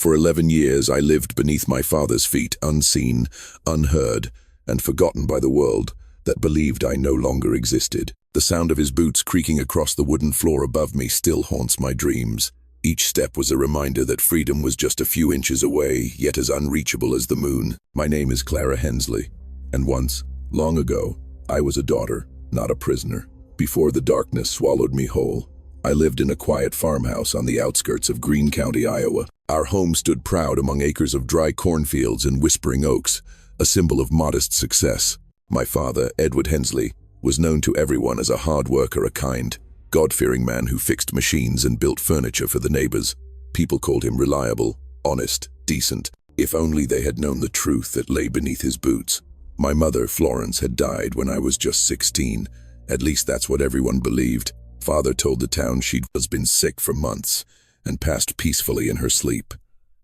For 11 years I lived beneath my father's feet, unseen, unheard, and forgotten by the world that believed I no longer existed. The sound of his boots creaking across the wooden floor above me still haunts my dreams. Each step was a reminder that freedom was just a few inches away, yet as unreachable as the moon. My name is Claraara Hensley, and once, long ago, I was a daughter, not a prisoner. Before the darkness swallowed me whole, I lived in a quiet farmhouse on the outskirts of Greene County, Iowa. Our home stood proud among acres of dry cornfields and whispering oaks, a symbol of modest success. My father, Edward Hensley, was known to everyone as a hard worker, a kind, God-fearing man who fixed machines and built furniture for the neighbors. People called him reliable, honest, decent, if only they had known the truth that lay beneath his boots. My mother, Florence, had died when I was just 16. At least that's what everyone believed. Father told the town she'd been sick for months and passed peacefully in her sleep.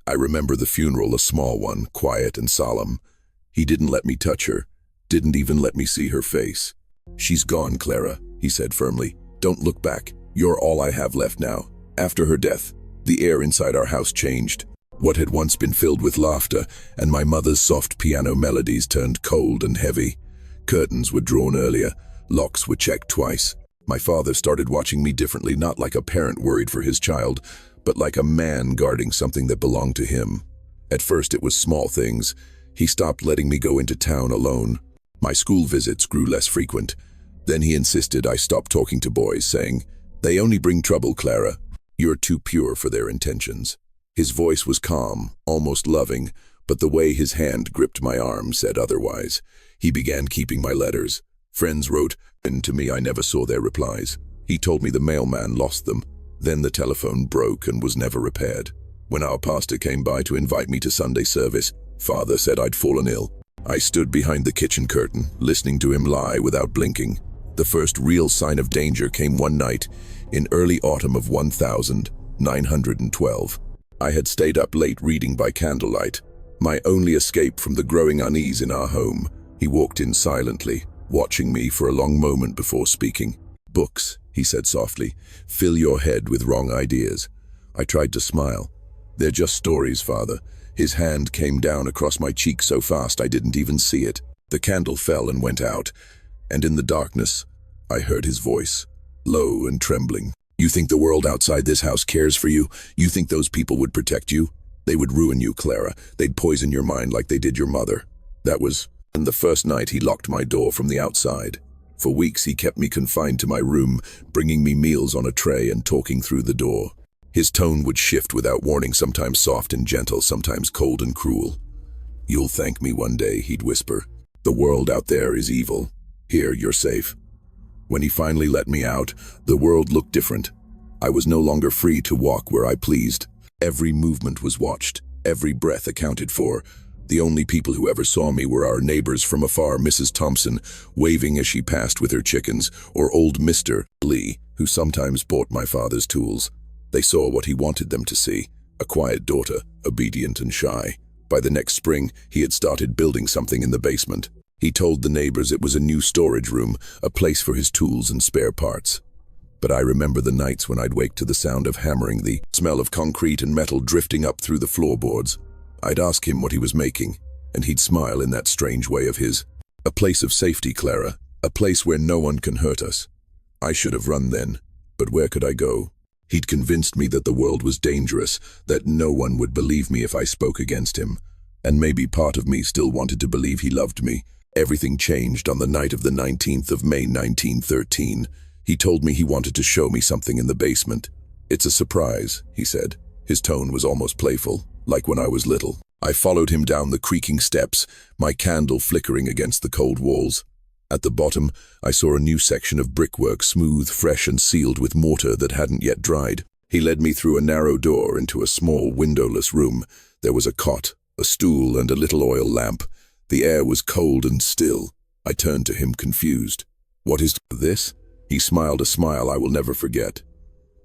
I remember the funeral, a small one, quiet and solemn. He didn't let me touch her, didn't even let me see her face. "She's gone, Clara," he said firmly. "Don't look back. You're all I have left now." After her death, the air inside our house changed. What had once been filled with laughter and my mother's soft piano melodies turned cold and heavy. Curtains were drawn earlier, locks were checked twice. My father started watching me differently, not like a parent worried for his child, but like a man guarding something that belonged to him. At first it was small things. He stopped letting me go into town alone. My school visits grew less frequent. Then he insisted I stop talking to boys, saying, "They only bring trouble, Clara. You're too pure for their intentions." His voice was calm, almost loving, but the way his hand gripped my arm said otherwise. He began keeping my letters. Friends wrote, and to me I never saw their replies. He told me the mailman lost them. Then the telephone broke and was never repaired. When our pastor came by to invite me to Sunday service, Father said I'd fallen ill. I stood behind the kitchen curtain, listening to him lie without blinking. The first real sign of danger came one night in early autumn of 1912. I had stayed up late reading by candlelight, my only escape from the growing unease in our home. He walked in silently, watching me for a long moment before speaking. "Books," he said softly, "fill your head with wrong ideas." I tried to smile. "They're just stories, Father." His hand came down across my cheek so fast I didn't even see it. The candle fell and went out, and in the darkness, I heard his voice, low and trembling. "You think the world outside this house cares for you? You think those people would protect you? They would ruin you, Clara. They'd poison your mind like they did your mother." That was... And the first night he locked my door from the outside. For weeks he kept me confined to my room, bringing me meals on a tray and talking through the door. His tone would shift without warning, sometimes soft and gentle, sometimes cold and cruel. "You'll thank me one day," he'd whisper. "The world out there is evil. Here, you're safe." When he finally let me out, the world looked different. I was no longer free to walk where I pleased. Every movement was watched, every breath accounted for. The only people who ever saw me were our neighbors from afar, Mrs. Thompson, waving as she passed with her chickens, or old Mr. Lee, who sometimes bought my father's tools. They saw what he wanted them to see, a quiet daughter, obedient and shy. By the next spring, he had started building something in the basement. He told the neighbors it was a new storage room, a place for his tools and spare parts. But I remember the nights when I'd wake to the sound of hammering, the smell of concrete and metal drifting up through the floorboards. I'd ask him what he was making, and he'd smile in that strange way of his. "A place of safety, Clara, a place where no one can hurt us." I should have run then, but where could I go? He'd convinced me that the world was dangerous, that no one would believe me if I spoke against him. And maybe part of me still wanted to believe he loved me. Everything changed on the night of the 19th of May, 1913. He told me he wanted to show me something in the basement. "It's a surprise," he said. His tone was almost playful, like when I was little. I followed him down the creaking steps, my candle flickering against the cold walls. At the bottom, I saw a new section of brickwork, smooth, fresh, and sealed with mortar that hadn't yet dried. He led me through a narrow door into a small, windowless room. There was a cot, a stool, and a little oil lamp. The air was cold and still. I turned to him, confused. "What is this?" He smiled a smile I will never forget.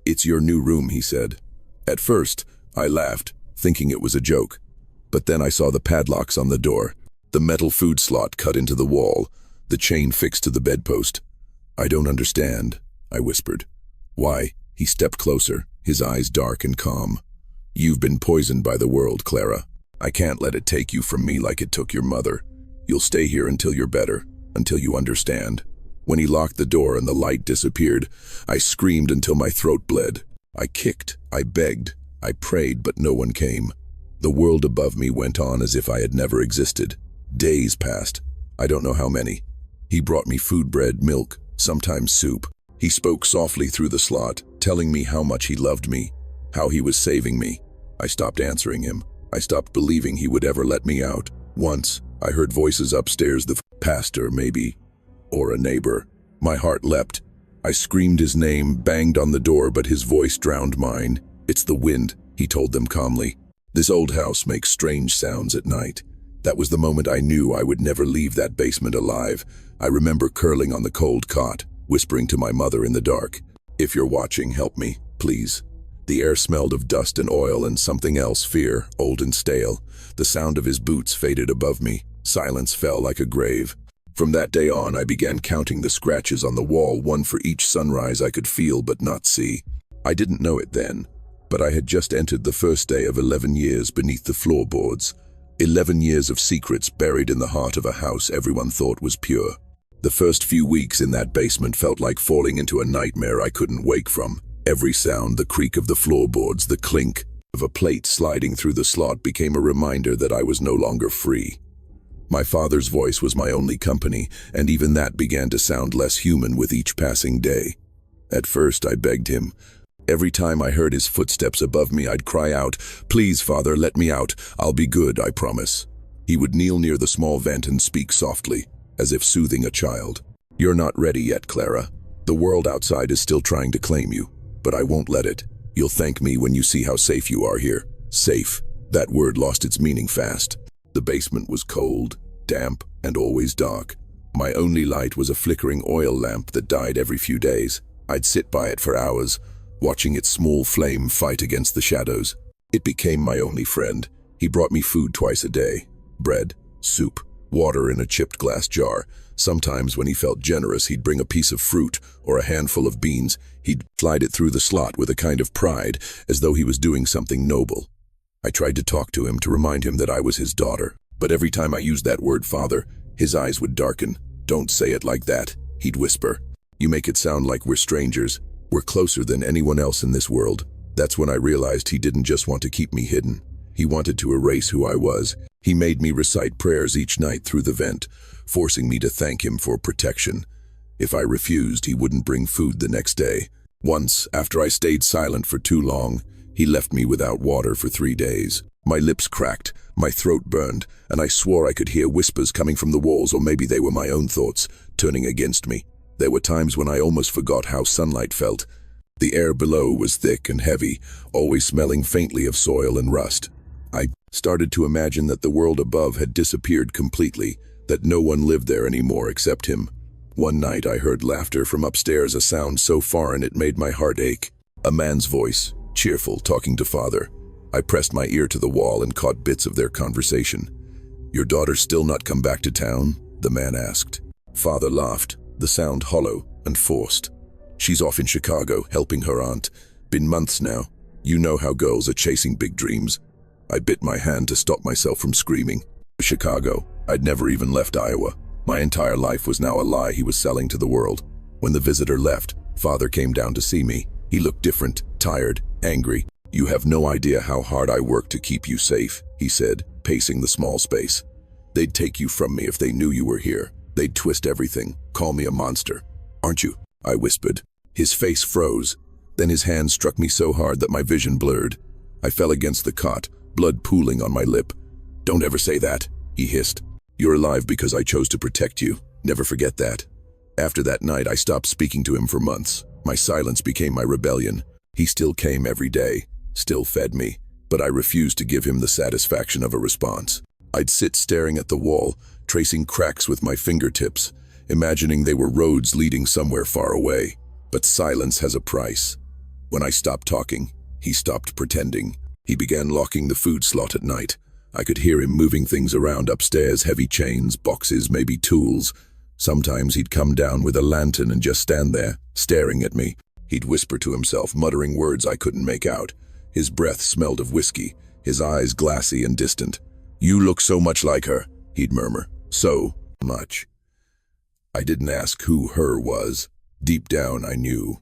"It's your new room," he said. At first, I laughed, thinking it was a joke. But then I saw the padlocks on the door, the metal food slot cut into the wall, the chain fixed to the bedpost. "I don't understand," I whispered. "Why?" He stepped closer, his eyes dark and calm. You've been poisoned by the world, Clara. I can't let it take you from me like it took your mother. You'll stay here until you're better, until you understand. When he locked the door and the light disappeared, I screamed until my throat bled. I kicked, I begged, I prayed, but no one came. The world above me went on as if I had never existed. Days passed. I don't know how many. He brought me food, bread, milk, sometimes soup. He spoke softly through the slot, telling me how much he loved me, how he was saving me. I stopped answering him. I stopped believing he would ever let me out. Once, I heard voices upstairs, the pastor, maybe, or a neighbor. My heart leapt. I screamed his name, banged on the door, but his voice drowned mine. It's the wind, he told them calmly. This old house makes strange sounds at night. That was the moment I knew I would never leave that basement alive. I remember curling on the cold cot, whispering to my mother in the dark, "If you're watching, help me, please." The air smelled of dust and oil and something else, fear, old and stale. The sound of his boots faded above me. Silence fell like a grave. From that day on, I began counting the scratches on the wall, one for each sunrise I could feel but not see. I didn't know it then, but I had just entered the first day of 11 years beneath the floorboards. 11 years of secrets buried in the heart of a house everyone thought was pure. The first few weeks in that basement felt like falling into a nightmare I couldn't wake from. Every sound, the creak of the floorboards, the clink of a plate sliding through the slot became a reminder that I was no longer free. My father's voice was my only company, and even that began to sound less human with each passing day. At first, I begged him. Every time I heard his footsteps above me, I'd cry out, "Please, Father, let me out. I'll be good, I promise." He would kneel near the small vent and speak softly, as if soothing a child. "You're not ready yet, Clara. The world outside is still trying to claim you, but I won't let it. You'll thank me when you see how safe you are here." Safe. That word lost its meaning fast. The basement was cold, damp, and always dark. My only light was a flickering oil lamp that died every few days. I'd sit by it for hours, watching its small flame fight against the shadows. It became my only friend. He brought me food twice a day. Bread, soup, water in a chipped glass jar. Sometimes when he felt generous, he'd bring a piece of fruit or a handful of beans. He'd slide it through the slot with a kind of pride, as though he was doing something noble. I tried to talk to him to remind him that I was his daughter, but every time I used that word, father, his eyes would darken. "Don't say it like that," he'd whisper. "You make it sound like we're strangers. We're closer than anyone else in this world." That's when I realized he didn't just want to keep me hidden. He wanted to erase who I was. He made me recite prayers each night through the vent, forcing me to thank him for protection. If I refused, he wouldn't bring food the next day. Once, after I stayed silent for too long, he left me without water for 3 days. My lips cracked, my throat burned, and I swore I could hear whispers coming from the walls, or maybe they were my own thoughts, turning against me. There were times when I almost forgot how sunlight felt. The air below was thick and heavy, always smelling faintly of soil and rust. I started to imagine that the world above had disappeared completely, that no one lived there anymore except him. One night I heard laughter from upstairs, a sound so foreign it made my heart ache. A man's voice, cheerful, talking to father. I pressed my ear to the wall and caught bits of their conversation. "Your daughter's still not come back to town?" the man asked. Father laughed, the sound hollow and forced. "She's off in Chicago, helping her aunt. Been months now. You know how girls are chasing big dreams." I bit my hand to stop myself from screaming. Chicago. I'd never even left Iowa. My entire life was now a lie he was selling to the world. When the visitor left, father came down to see me. He looked different, tired, angry. "You have no idea how hard I worked to keep you safe," he said, pacing the small space. "They'd take you from me if they knew you were here. They'd twist everything, call me a monster." "Aren't you?" I whispered. His face froze. Then his hand struck me so hard that my vision blurred. I fell against the cot, blood pooling on my lip. "Don't ever say that," he hissed. "You're alive because I chose to protect you. Never forget that." After that night, I stopped speaking to him for months. My silence became my rebellion. He still came every day, still fed me, but I refused to give him the satisfaction of a response. I'd sit staring at the wall, tracing cracks with my fingertips, imagining they were roads leading somewhere far away. But silence has a price. When I stopped talking, he stopped pretending. He began locking the food slot at night. I could hear him moving things around upstairs, heavy chains, boxes, maybe tools. Sometimes he'd come down with a lantern and just stand there, staring at me. He'd whisper to himself, muttering words I couldn't make out. His breath smelled of whiskey, his eyes glassy and distant. "You look so much like her," he'd murmur. "So much." I didn't ask who her was. Deep down, I knew.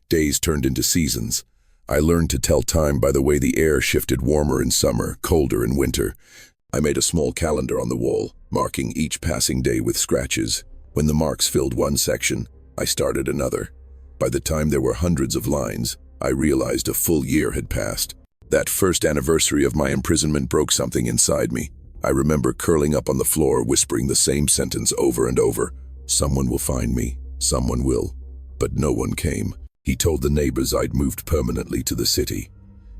Days turned into seasons. I learned to tell time by the way the air shifted warmer in summer, colder in winter. I made a small calendar on the wall, marking each passing day with scratches. When the marks filled one section, I started another. By the time there were hundreds of lines, I realized a full year had passed. That first anniversary of my imprisonment broke something inside me. I remember curling up on the floor, whispering the same sentence over and over. "Someone will find me. Someone will." But no one came. He told the neighbors I'd moved permanently to the city.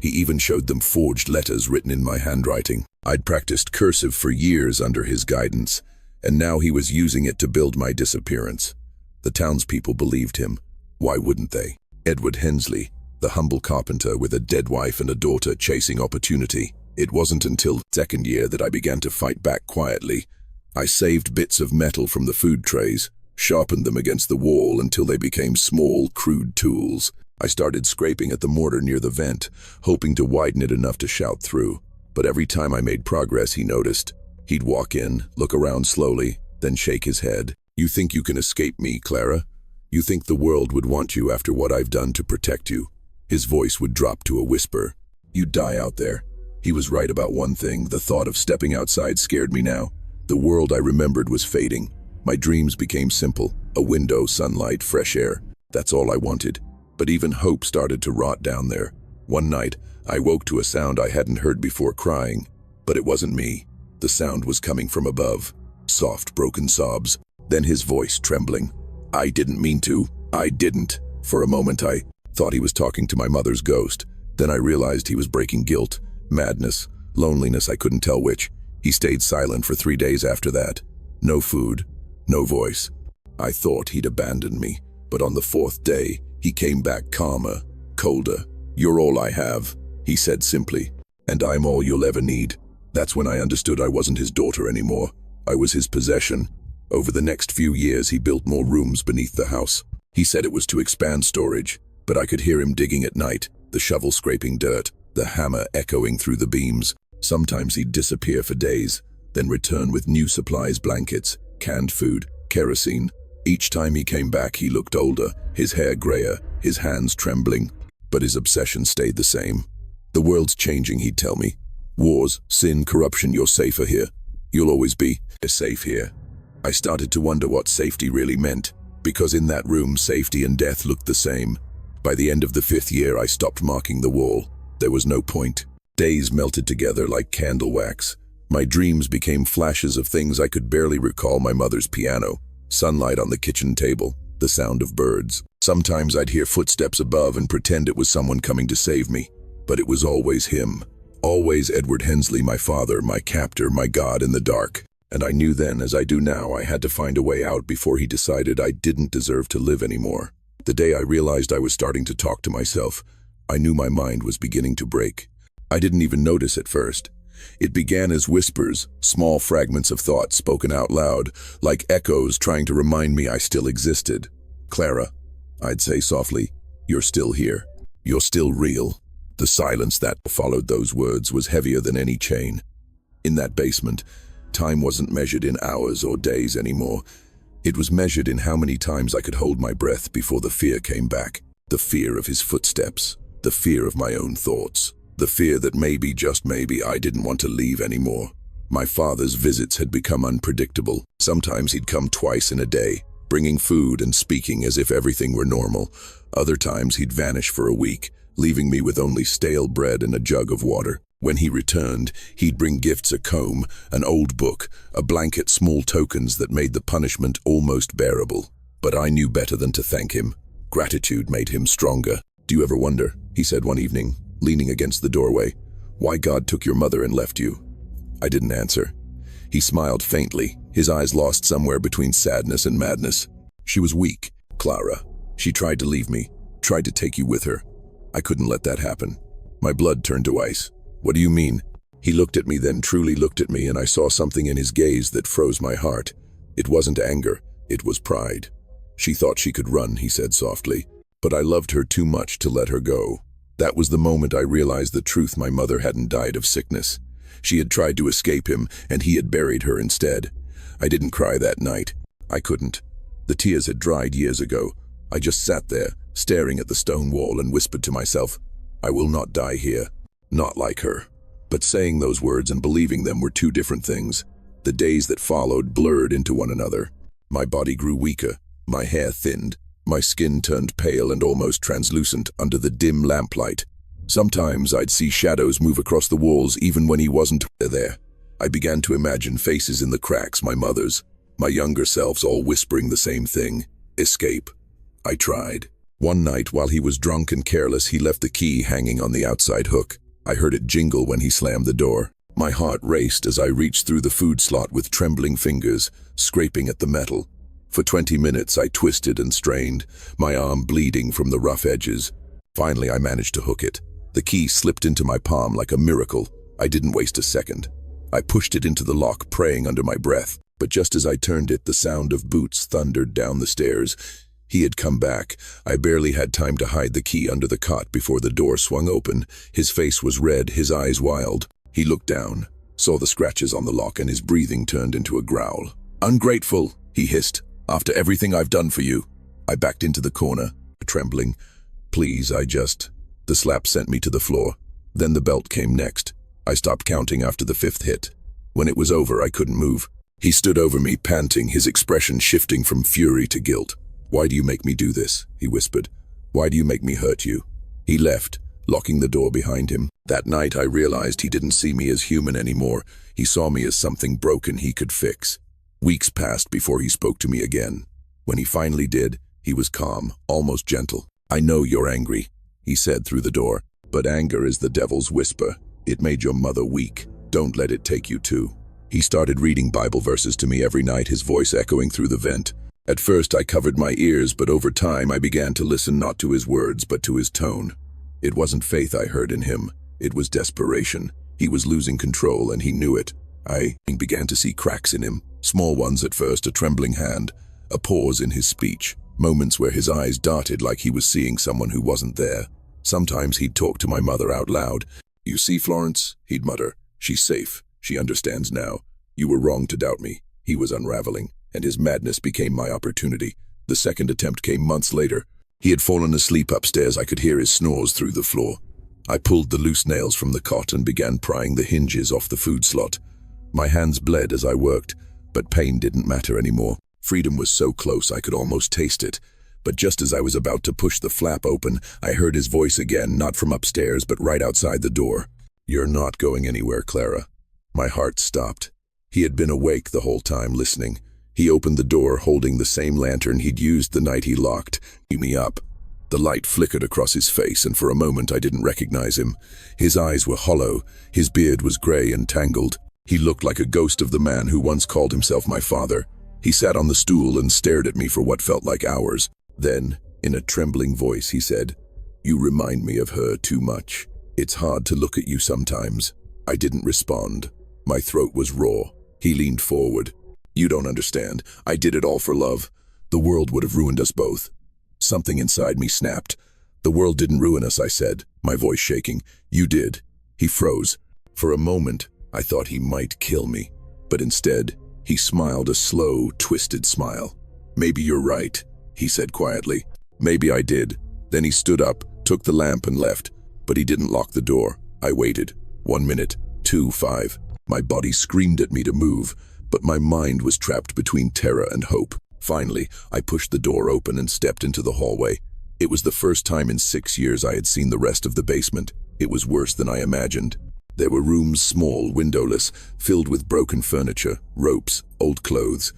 He even showed them forged letters written in my handwriting. I'd practiced cursive for years under his guidance, and now he was using it to build my disappearance. The townspeople believed him. Why wouldn't they? Edward Hensley, the humble carpenter with a dead wife and a daughter chasing opportunity. It wasn't until the second year that I began to fight back quietly. I saved bits of metal from the food trays, sharpened them against the wall until they became small, crude tools. I started scraping at the mortar near the vent, hoping to widen it enough to shout through. But every time I made progress, he noticed. He'd walk in, look around slowly, then shake his head. "You think you can escape me, Clara? You think the world would want you after what I've done to protect you?" His voice would drop to a whisper. "You'd die out there." He was right about one thing. The thought of stepping outside scared me now. The world I remembered was fading. My dreams became simple. A window, sunlight, fresh air. That's all I wanted. But even hope started to rot down there. One night, I woke to a sound I hadn't heard before, crying. But it wasn't me. The sound was coming from above. Soft, broken sobs. Then his voice trembling. "I didn't mean to. I didn't." For a moment, I thought he was talking to my mother's ghost. Then I realized he was breaking guilt, madness, loneliness, I couldn't tell which. He stayed silent for 3 days after that. No food, no voice. I thought he'd abandoned me, but on the 4th day, he came back calmer, colder. "You're all I have," he said simply, "and I'm all you'll ever need." That's when I understood I wasn't his daughter anymore. I was his possession. Over the next few years, he built more rooms beneath the house. He said it was to expand storage, but I could hear him digging at night, the shovel scraping dirt, the hammer echoing through the beams. Sometimes he'd disappear for days, then return with new supplies, blankets, canned food, kerosene. Each time he came back, he looked older, his hair grayer, his hands trembling. But his obsession stayed the same. "The world's changing," he'd tell me. "Wars, sin, corruption, you're safer here. You'll always be safe here." I started to wonder what safety really meant, because in that room, safety and death looked the same. By the end of the 5th year, I stopped marking the wall. There was no point. Days melted together like candle wax. My dreams became flashes of things I could barely recall: my mother's piano, sunlight on the kitchen table, the sound of birds. Sometimes I'd hear footsteps above and pretend it was someone coming to save me. But it was always him. Always Edward Hensley, my father, my captor, my god in the dark. And I knew then, as I do now, I had to find a way out before he decided I didn't deserve to live anymore. The day I realized I was starting to talk to myself, I knew my mind was beginning to break. I didn't even notice at first. It began as whispers, small fragments of thought spoken out loud, like echoes trying to remind me I still existed. "Clara," I'd say softly, "you're still here. You're still real." The silence that followed those words was heavier than any chain. In that basement, time wasn't measured in hours or days anymore. It was measured in how many times I could hold my breath before the fear came back. The fear of his footsteps, the fear of my own thoughts. The fear that maybe, just maybe, I didn't want to leave anymore. My father's visits had become unpredictable. Sometimes he'd come twice in a day, bringing food and speaking as if everything were normal. Other times he'd vanish for a week, leaving me with only stale bread and a jug of water. When he returned, he'd bring gifts: a comb, an old book, a blanket, small tokens that made the punishment almost bearable. But I knew better than to thank him. Gratitude made him stronger. "Do you ever wonder," he said one evening, leaning against the doorway, "why God took your mother and left you?" I didn't answer. He smiled faintly, his eyes lost somewhere between sadness and madness. "She was weak, Clara. She tried to leave me, tried to take you with her. I couldn't let that happen." My blood turned to ice. "What do you mean?" He looked at me, then truly looked at me, and I saw something in his gaze that froze my heart. It wasn't anger, it was pride. "She thought she could run," he said softly, "but I loved her too much to let her go." That was the moment I realized the truth. My mother hadn't died of sickness. She had tried to escape him, and he had buried her instead. I didn't cry that night. I couldn't. The tears had dried years ago. I just sat there, staring at the stone wall, and whispered to myself, I will not die here. Not like her. But saying those words and believing them were two different things. The days that followed blurred into one another. My body grew weaker, my hair thinned, my skin turned pale and almost translucent under the dim lamplight. Sometimes I'd see shadows move across the walls even when he wasn't there. I began to imagine faces in the cracks, my mother's, my younger selves, all whispering the same thing. Escape. I tried. One night, while he was drunk and careless, he left the key hanging on the outside hook. I heard it jingle when he slammed the door. My heart raced as I reached through the food slot with trembling fingers, scraping at the metal. For 20 minutes I twisted and strained, my arm bleeding from the rough edges. Finally I managed to hook it. The key slipped into my palm like a miracle. I didn't waste a second. I pushed it into the lock, praying under my breath. But just as I turned it, the sound of boots thundered down the stairs. He had come back. I barely had time to hide the key under the cot before the door swung open. His face was red, his eyes wild. He looked down, saw the scratches on the lock, and his breathing turned into a growl. Ungrateful, he hissed. After everything I've done for you. I backed into the corner, trembling. Please, The slap sent me to the floor. Then the belt came next. I stopped counting after the 5th hit. When it was over, I couldn't move. He stood over me, panting, his expression shifting from fury to guilt. Why do you make me do this? He whispered. Why do you make me hurt you? He left, locking the door behind him. That night I realized he didn't see me as human anymore. He saw me as something broken he could fix. Weeks passed before he spoke to me again. When he finally did, he was calm, almost gentle. I know you're angry, he said through the door, but anger is the devil's whisper. It made your mother weak. Don't let it take you too. He started reading Bible verses to me every night, his voice echoing through the vent. At first I covered my ears, but over time I began to listen not to his words, but to his tone. It wasn't faith I heard in him. It was desperation. He was losing control, and he knew it. I began to see cracks in him. Small ones at first, a trembling hand, a pause in his speech, moments where his eyes darted like he was seeing someone who wasn't there. Sometimes he'd talk to my mother out loud. You see, Florence, he'd mutter, she's safe. She understands now. You were wrong to doubt me. He was unraveling, and his madness became my opportunity. The second attempt came months later. He had fallen asleep upstairs. I could hear his snores through the floor. I pulled the loose nails from the cot and began prying the hinges off the food slot. My hands bled as I worked, but pain didn't matter anymore. Freedom was so close I could almost taste it. But just as I was about to push the flap open, I heard his voice again, not from upstairs, but right outside the door. You're not going anywhere, Clara. My heart stopped. He had been awake the whole time, listening. He opened the door, holding the same lantern he'd used the night he locked me up. The light flickered across his face, and for a moment I didn't recognize him. His eyes were hollow, his beard was gray and tangled. He looked like a ghost of the man who once called himself my father. He sat on the stool and stared at me for what felt like hours. Then, in a trembling voice, he said, You remind me of her too much. It's hard to look at you sometimes. I didn't respond. My throat was raw. He leaned forward. You don't understand. I did it all for love. The world would have ruined us both. Something inside me snapped. The world didn't ruin us, I said, my voice shaking. You did. He froze. For a moment, I thought he might kill me. But instead, he smiled a slow, twisted smile. Maybe you're right, he said quietly. Maybe I did. Then he stood up, took the lamp and left. But he didn't lock the door. I waited. 1 minute, 2, 5. My body screamed at me to move, but my mind was trapped between terror and hope. Finally, I pushed the door open and stepped into the hallway. It was the first time in 6 years I had seen the rest of the basement. It was worse than I imagined. There were rooms small, windowless, filled with broken furniture, ropes, old clothes.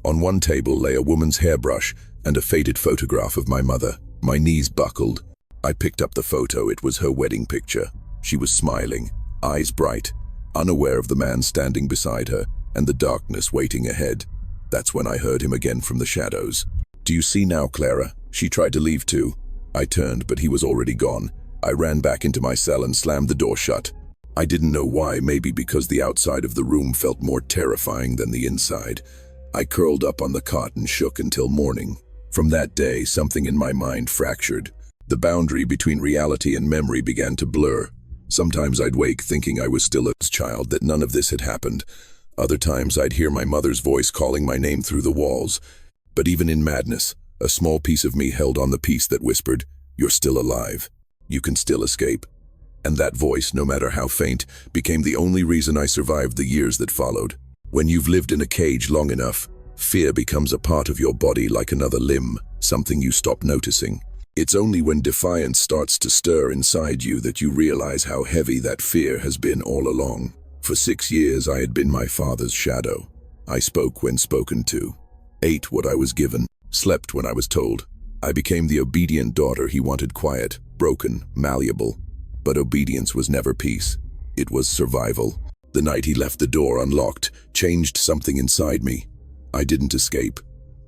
On one table lay a woman's hairbrush and a faded photograph of my mother. My knees buckled. I picked up the photo. It was her wedding picture. She was smiling, eyes bright, unaware of the man standing beside her and the darkness waiting ahead. That's when I heard him again from the shadows. Do you see now, Clara? She tried to leave too. I turned, but he was already gone. I ran back into my cell and slammed the door shut. I didn't know why, maybe because the outside of the room felt more terrifying than the inside. I curled up on the cot and shook until morning. From that day, something in my mind fractured. The boundary between reality and memory began to blur. Sometimes I'd wake thinking I was still a child, that none of this had happened. Other times I'd hear my mother's voice calling my name through the walls. But even in madness, a small piece of me held on the piece that whispered, "You're still alive. You can still escape." And that voice, no matter how faint, became the only reason I survived the years that followed. When you've lived in a cage long enough, fear becomes a part of your body like another limb, something you stop noticing. It's only when defiance starts to stir inside you that you realize how heavy that fear has been all along. For 6 years I had been my father's shadow. I spoke when spoken to, ate what I was given, slept when I was told. I became the obedient daughter he wanted, quiet, broken, malleable. But obedience was never peace. It was survival. The night he left the door unlocked changed something inside me. I didn't escape.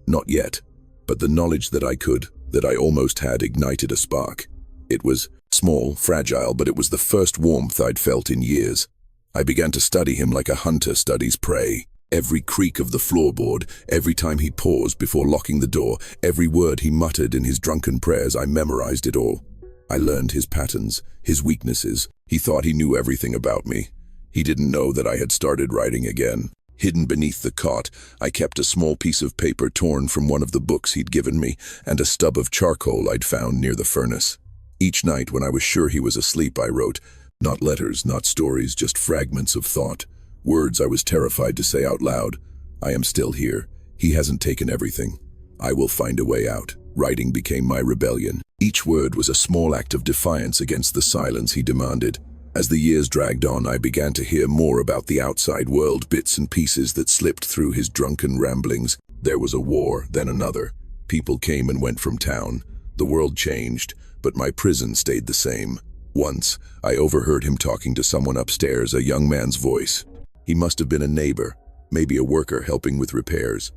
Not yet. But the knowledge that I could, that I almost had, ignited a spark. It was small, fragile, but it was the first warmth I'd felt in years. I began to study him like a hunter studies prey. Every creak of the floorboard, every time he paused before locking the door, every word he muttered in his drunken prayers, I memorized it all. I learned his patterns, his weaknesses. He thought he knew everything about me. He didn't know that I had started writing again. Hidden beneath the cot, I kept a small piece of paper torn from one of the books he'd given me, and a stub of charcoal I'd found near the furnace. Each night when I was sure he was asleep, I wrote, not letters, not stories, just fragments of thought. Words I was terrified to say out loud. I am still here. He hasn't taken everything. I will find a way out. Writing became my rebellion. Each word was a small act of defiance against the silence he demanded. As the years dragged on, I began to hear more about the outside world, bits and pieces that slipped through his drunken ramblings. There was a war, then another. People came and went from town. The world changed, but my prison stayed the same. Once, I overheard him talking to someone upstairs, a young man's voice. He must have been a neighbor, maybe a worker helping with repairs.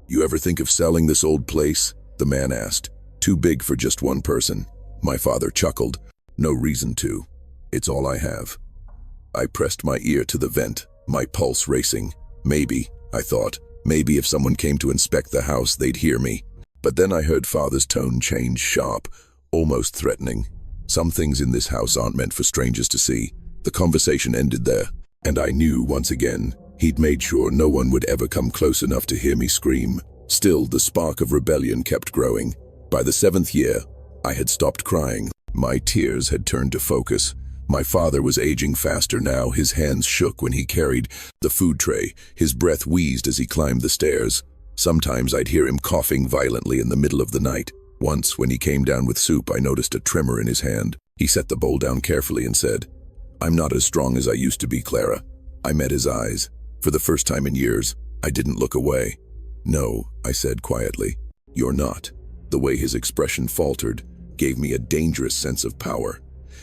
"You ever think of selling this old place?" the man asked. "Too big for just one person." My father chuckled. "No reason to. It's all I have." I pressed my ear to the vent, my pulse racing. Maybe, I thought, maybe if someone came to inspect the house, they'd hear me. But then I heard Father's tone change, sharp, almost threatening. "Some things in this house aren't meant for strangers to see." The conversation ended there, and I knew once again he'd made sure no one would ever come close enough to hear me scream. Still, the spark of rebellion kept growing. By the 7th year, I had stopped crying. My tears had turned to focus. My father was aging faster now. His hands shook when he carried the food tray. His breath wheezed as he climbed the stairs. Sometimes I'd hear him coughing violently in the middle of the night. Once, when he came down with soup, I noticed a tremor in his hand. He set the bowl down carefully and said, "I'm not as strong as I used to be, Clara." I met his eyes. For the first time in years, I didn't look away. "No," I said quietly, "you're not." The way his expression faltered gave me a dangerous sense of power.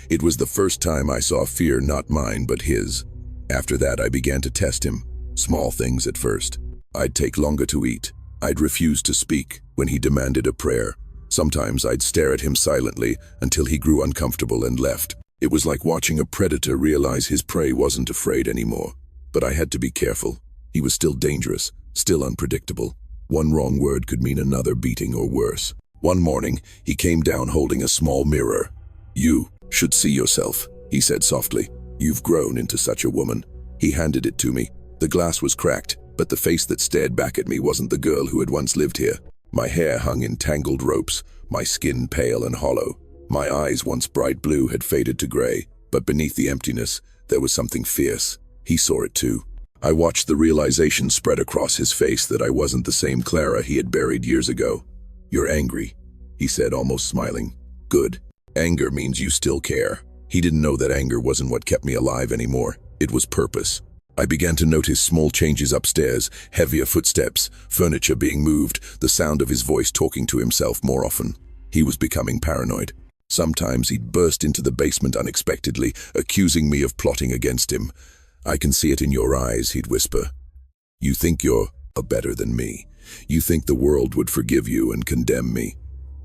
It was the first time I saw fear not mine but his. After that, I began to test him. Small things at first. I'd take longer to eat. I'd refuse to speak when he demanded a prayer. Sometimes I'd stare at him silently until he grew uncomfortable and left. It was like watching a predator realize his prey wasn't afraid anymore. But I had to be careful. He was still dangerous, still unpredictable. One wrong word could mean another beating or worse. One morning, he came down holding a small mirror. "You should see yourself," he said softly. "You've grown into such a woman." He handed it to me. The glass was cracked, but the face that stared back at me wasn't the girl who had once lived here. My hair hung in tangled ropes, my skin pale and hollow. My eyes, once bright blue, had faded to gray, but beneath the emptiness, there was something fierce. He saw it too. I watched the realization spread across his face that I wasn't the same Clara he had buried years ago. "You're angry," he said, almost smiling. "Good. Anger means you still care." He didn't know that anger wasn't what kept me alive anymore. It was purpose. I began to notice small changes upstairs, heavier footsteps, furniture being moved, the sound of his voice talking to himself more often. He was becoming paranoid. Sometimes he'd burst into the basement unexpectedly, accusing me of plotting against him. "I can see it in your eyes," he'd whisper. "You think you're better than me. You think the world would forgive you and condemn me."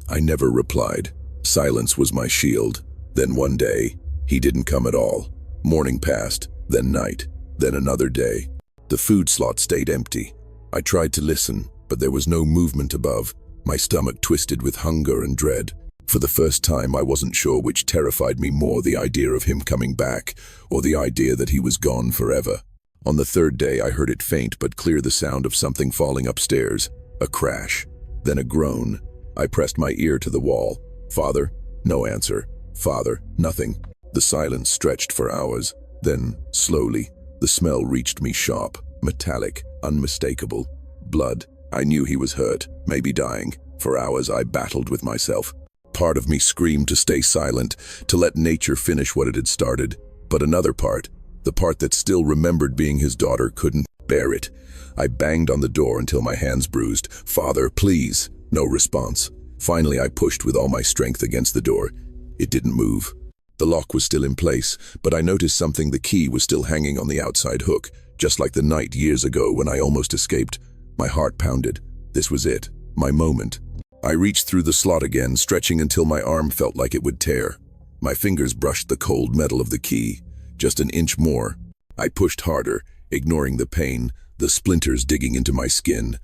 I never replied. Silence was my shield. Then one day, he didn't come at all. Morning passed, then night, then another day. The food slot stayed empty. I tried to listen, but there was no movement above. My stomach twisted with hunger and dread. For the first time, I wasn't sure which terrified me more, the idea of him coming back, or the idea that he was gone forever. On the third day, I heard it faint but clear, the sound of something falling upstairs. A crash, then a groan. I pressed my ear to the wall. Father? No answer. Father? Nothing. The silence stretched for hours. Then, slowly, the smell reached me, sharp, metallic, unmistakable. Blood. I knew he was hurt, maybe dying. For hours I battled with myself. Part of me screamed to stay silent, to let nature finish what it had started. But another part, the part that still remembered being his daughter, couldn't bear it. I banged on the door until my hands bruised. Father, please. No response. Finally, I pushed with all my strength against the door. It didn't move. The lock was still in place, but I noticed something. The key was still hanging on the outside hook, just like the night years ago when I almost escaped. My heart pounded. This was it. My moment. I reached through the slot again, stretching until my arm felt like it would tear. My fingers brushed the cold metal of the key. Just an inch more. I pushed harder, ignoring the pain, the splinters digging into my skin,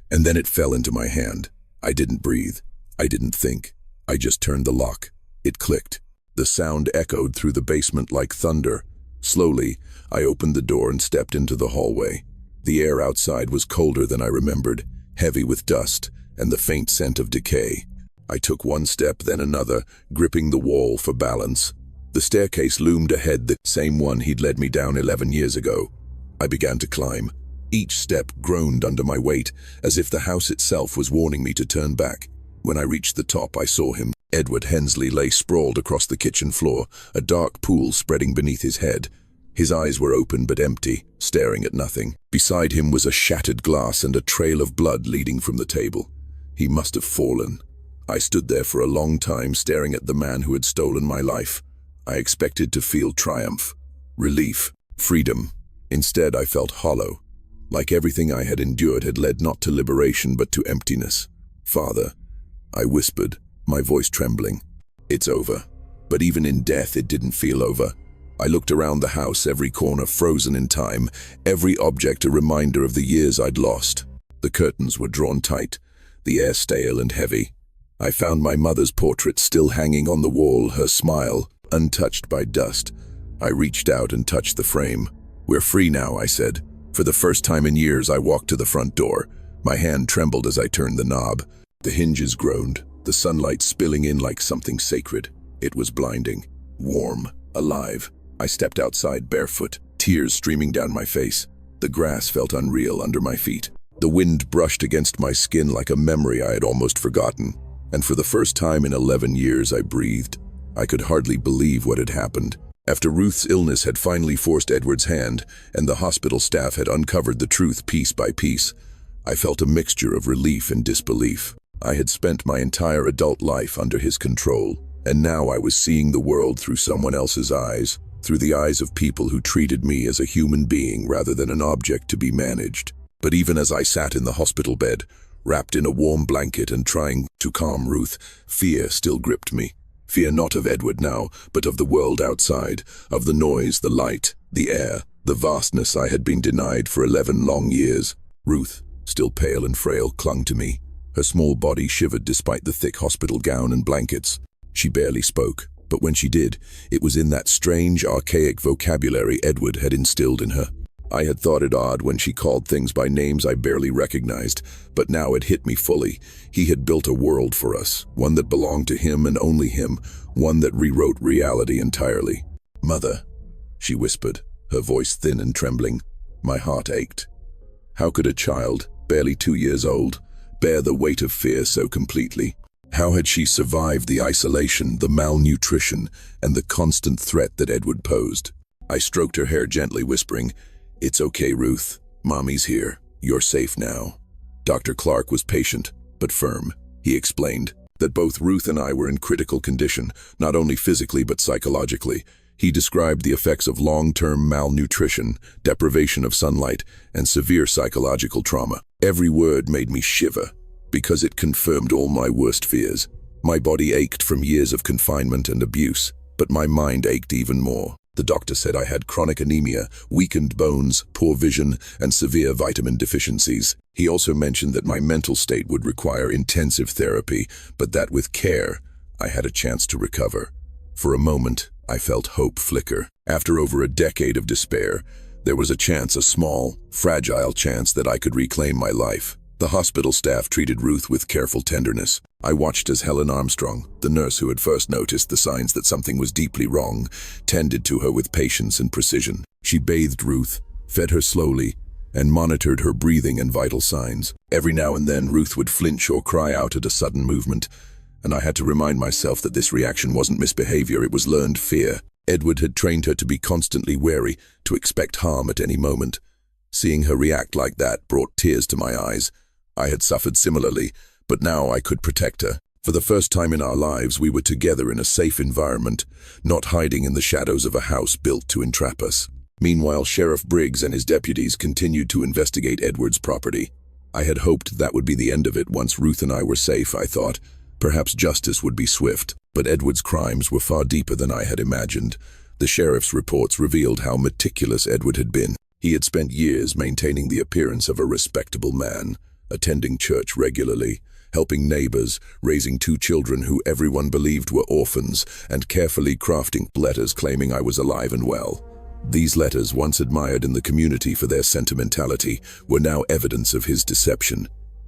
and then it fell into my hand. I didn't breathe. I didn't think. I just turned the lock. It clicked. The sound echoed through the basement like thunder. Slowly, I opened the door and stepped into the hallway. The air outside was colder than I remembered, heavy with dust and the faint scent of decay. I took one step, then another, gripping the wall for balance. The staircase loomed ahead, the same one he'd led me down 11 years ago. I began to climb. Each step groaned under my weight, as if the house itself was warning me to turn back. When I reached the top, I saw him. Edward Hensley lay sprawled across the kitchen floor, a dark pool spreading beneath his head. His eyes were open but empty, staring at nothing. Beside him was a shattered glass and a trail of blood leading from the table. He must have fallen. I stood there for a long time, staring at the man who had stolen my life. I expected to feel triumph, relief, freedom. Instead, I felt hollow, like everything I had endured had led not to liberation but to emptiness. Father, I whispered, my voice trembling. It's over. But even in death, it didn't feel over. I looked around the house, every corner frozen in time, every object a reminder of the years I'd lost. The curtains were drawn tight, the air stale and heavy. I found my mother's portrait still hanging on the wall, her smile untouched by dust. I reached out and touched the frame. We're free now, I said. For the first time in years, I walked to the front door. My hand trembled as I turned the knob. The hinges groaned, the sunlight spilling in like something sacred. It was blinding, warm, alive. I stepped outside barefoot, tears streaming down my face. The grass felt unreal under my feet. The wind brushed against my skin like a memory I had almost forgotten. And for the first time in 11 years, I breathed. I could hardly believe what had happened. After Ruth's illness had finally forced Edward's hand, and the hospital staff had uncovered the truth piece by piece, I felt a mixture of relief and disbelief. I had spent my entire adult life under his control, and now I was seeing the world through someone else's eyes, through the eyes of people who treated me as a human being rather than an object to be managed. But even as I sat in the hospital bed, wrapped in a warm blanket and trying to calm Ruth, fear still gripped me. Fear not of Edward now, but of the world outside, of the noise, the light, the air, the vastness I had been denied for 11 long years. Ruth, still pale and frail, clung to me. Her small body shivered despite the thick hospital gown and blankets. She barely spoke, but when she did, it was in that strange, archaic vocabulary Edward had instilled in her. I had thought it odd when she called things by names I barely recognized, but now it hit me fully. He had built a world for us, one that belonged to him and only him, one that rewrote reality entirely. "Mother," she whispered, her voice thin and trembling. My heart ached. How could a child, barely 2 years old, bear the weight of fear so completely? How had she survived the isolation, the malnutrition, and the constant threat that Edward posed? I stroked her hair gently, whispering, "It's okay, Ruth. Mommy's here. You're safe now." Dr. Clark was patient, but firm. He explained that both Ruth and I were in critical condition, not only physically but psychologically. He described the effects of long-term malnutrition, deprivation of sunlight, and severe psychological trauma. Every word made me shiver, because it confirmed all my worst fears. My body ached from years of confinement and abuse, but my mind ached even more. The doctor said I had chronic anemia, weakened bones, poor vision, and severe vitamin deficiencies. He also mentioned that my mental state would require intensive therapy, but that with care, I had a chance to recover. For a moment, I felt hope flicker. After over a decade of despair, there was a chance, a small, fragile chance, that I could reclaim my life. The hospital staff treated Ruth with careful tenderness. I watched as Helen Armstrong, the nurse who had first noticed the signs that something was deeply wrong, tended to her with patience and precision. She bathed Ruth, fed her slowly, and monitored her breathing and vital signs. Every now and then, Ruth would flinch or cry out at a sudden movement, and I had to remind myself that this reaction wasn't misbehavior, it was learned fear. Edward had trained her to be constantly wary, to expect harm at any moment. Seeing her react like that brought tears to my eyes. I had suffered similarly, but now I could protect her. For the first time in our lives, we were together in a safe environment, not hiding in the shadows of a house built to entrap us. Meanwhile, Sheriff Briggs and his deputies continued to investigate Edward's property. I had hoped that would be the end of it. Once Ruth and I were safe, I thought, perhaps justice would be swift. But Edward's crimes were far deeper than I had imagined. The sheriff's reports revealed how meticulous Edward had been. He had spent years maintaining the appearance of a respectable man, attending church regularly, helping neighbors, raising 2 children who everyone believed were orphans, and carefully crafting letters claiming I was alive and well. These letters, once admired in the community for their sentimentality, were now evidence of his deception.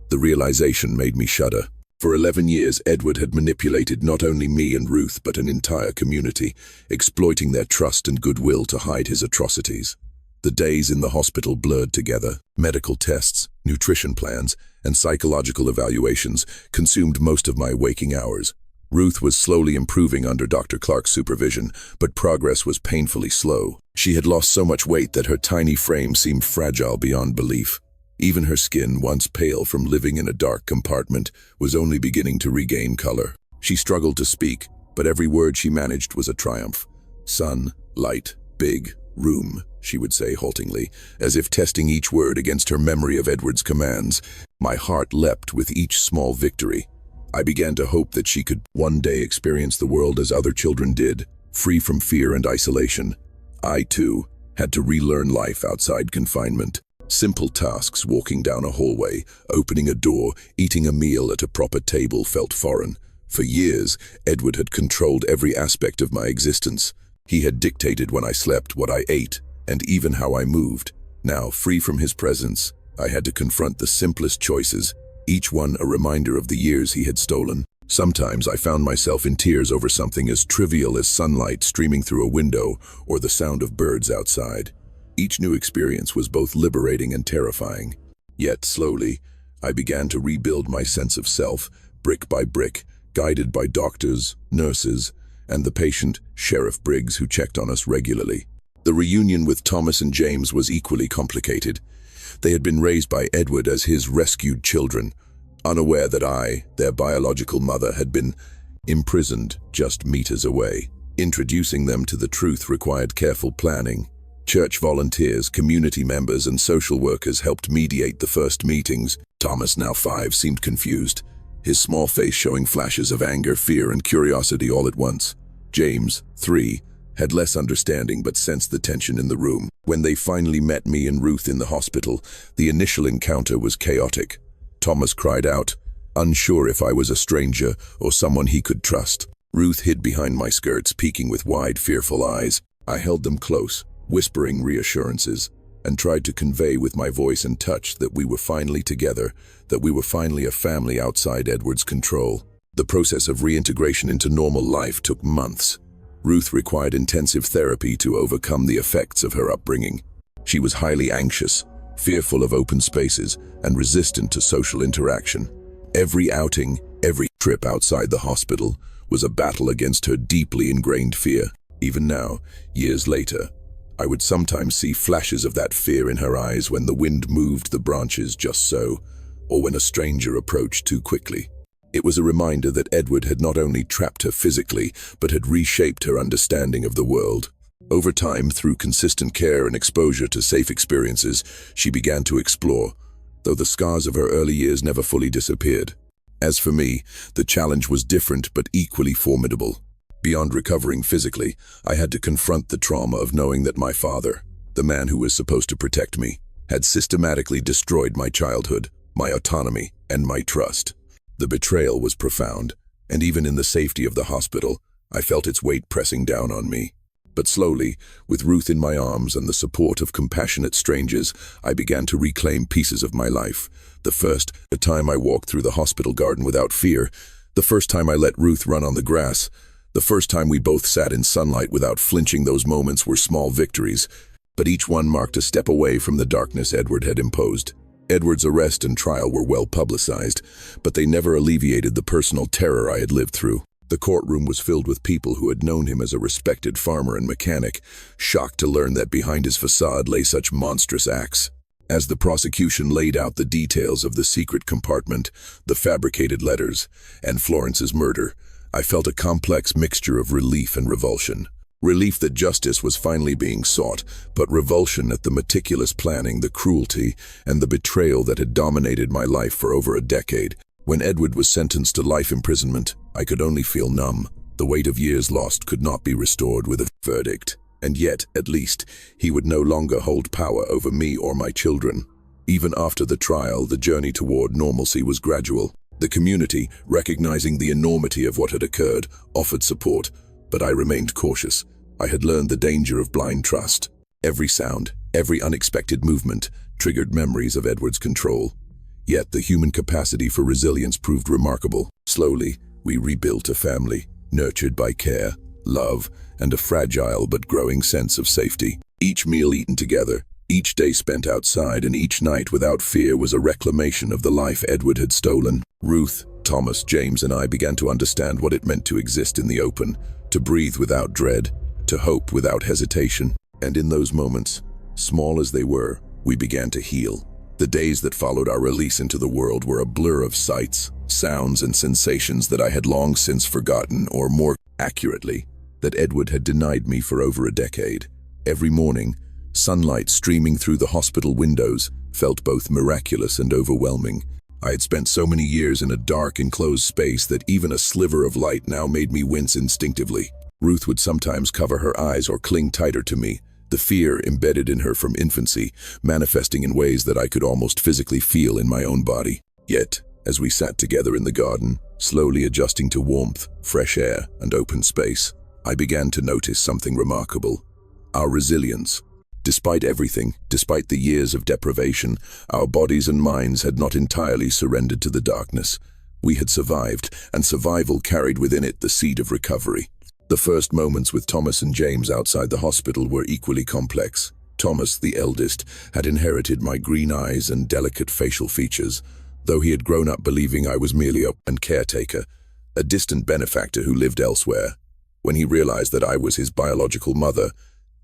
The realization made me shudder. For 11 years, Edward had manipulated not only me and Ruth, but an entire community, exploiting their trust and goodwill to hide his atrocities. The days in the hospital blurred together. Medical tests, nutrition plans, and psychological evaluations consumed most of my waking hours. Ruth was slowly improving under Dr. Clark's supervision, but progress was painfully slow. She had lost so much weight that her tiny frame seemed fragile beyond belief. Even her skin, once pale from living in a dark compartment, was only beginning to regain color. She struggled to speak, but every word she managed was a triumph. Sun, light, big, room, she would say haltingly, as if testing each word against her memory of Edward's commands. My heart leapt with each small victory. I began to hope that she could one day experience the world as other children did, free from fear and isolation. I, too, had to relearn life outside confinement. Simple tasks, walking down a hallway, opening a door, eating a meal at a proper table, felt foreign. For years, Edward had controlled every aspect of my existence. He had dictated when I slept, what I ate, and even how I moved. Now, free from his presence, I had to confront the simplest choices, each one a reminder of the years he had stolen. Sometimes I found myself in tears over something as trivial as sunlight streaming through a window or the sound of birds outside. Each new experience was both liberating and terrifying. Yet, slowly, I began to rebuild my sense of self, brick by brick, guided by doctors, nurses, and the patient, Sheriff Briggs, who checked on us regularly. The reunion with Thomas and James was equally complicated. They had been raised by Edward as his rescued children, unaware that I, their biological mother, had been imprisoned just meters away. Introducing them to the truth required careful planning. Church volunteers, community members, and social workers helped mediate the first meetings. Thomas, now 5, seemed confused, his small face showing flashes of anger, fear, and curiosity all at once. James, 3, had less understanding but sensed the tension in the room. When they finally met me and Ruth in the hospital, the initial encounter was chaotic. Thomas cried out, unsure if I was a stranger or someone he could trust. Ruth hid behind my skirts, peeking with wide, fearful eyes. I held them close, whispering reassurances, and tried to convey with my voice and touch that we were finally together, that we were finally a family outside Edward's control. The process of reintegration into normal life took months. Ruth required intensive therapy to overcome the effects of her upbringing. She was highly anxious, fearful of open spaces, and resistant to social interaction. Every outing, every trip outside the hospital, was a battle against her deeply ingrained fear. Even now, years later, I would sometimes see flashes of that fear in her eyes when the wind moved the branches just so, or when a stranger approached too quickly. It was a reminder that Edward had not only trapped her physically, but had reshaped her understanding of the world. Over time, through consistent care and exposure to safe experiences, she began to explore, though the scars of her early years never fully disappeared. As for me, the challenge was different but equally formidable. Beyond recovering physically, I had to confront the trauma of knowing that my father, the man who was supposed to protect me, had systematically destroyed my childhood, my autonomy, and my trust. The betrayal was profound, And even in the safety of the hospital, I felt its weight pressing down on me. But slowly, with Ruth in my arms and the support of compassionate strangers, I began to reclaim pieces of my life. The time I walked through the hospital garden without fear, the first time I let Ruth run on the grass, the first time we both sat in sunlight without flinching. Those moments were small victories, but each one marked a step away from the darkness Edward had imposed. Edward's arrest and trial were well publicized, but they never alleviated the personal terror I had lived through. The courtroom was filled with people who had known him as a respected farmer and mechanic, shocked to learn that behind his facade lay such monstrous acts. As the prosecution laid out the details of the secret compartment, the fabricated letters, and Florence's murder, I felt a complex mixture of relief and revulsion. Relief that justice was finally being sought, but revulsion at the meticulous planning, the cruelty, and the betrayal that had dominated my life for over a decade. When Edward was sentenced to life imprisonment, I could only feel numb. The weight of years lost could not be restored with a verdict. And yet, at least, he would no longer hold power over me or my children. Even after the trial, the journey toward normalcy was gradual. The community, recognizing the enormity of what had occurred, offered support, but I remained cautious. I had learned the danger of blind trust. Every sound, every unexpected movement, triggered memories of Edward's control. Yet the human capacity for resilience proved remarkable. Slowly, we rebuilt a family, nurtured by care, love, and a fragile but growing sense of safety. Each meal eaten together, each day spent outside, and each night without fear was a reclamation of the life Edward had stolen. Ruth, Thomas, James, and I began to understand what it meant to exist in the open, to breathe without dread, to hope without hesitation. And in those moments, small as they were, we began to heal. The days that followed our release into the world were a blur of sights, sounds, and sensations that I had long since forgotten, or more accurately, that Edward had denied me for over a decade. Every morning, sunlight streaming through the hospital windows felt both miraculous and overwhelming. I had spent so many years in a dark, enclosed space that even a sliver of light now made me wince instinctively. Ruth would sometimes cover her eyes or cling tighter to me, the fear embedded in her from infancy, manifesting in ways that I could almost physically feel in my own body. Yet, as we sat together in the garden, slowly adjusting to warmth, fresh air, and open space, I began to notice something remarkable. Our resilience. Despite everything, despite the years of deprivation, our bodies and minds had not entirely surrendered to the darkness. We had survived, and survival carried within it the seed of recovery. The first moments with Thomas and James outside the hospital were equally complex. Thomas, the eldest, had inherited my green eyes and delicate facial features, though he had grown up believing I was merely a caretaker, a distant benefactor who lived elsewhere. When he realized that I was his biological mother,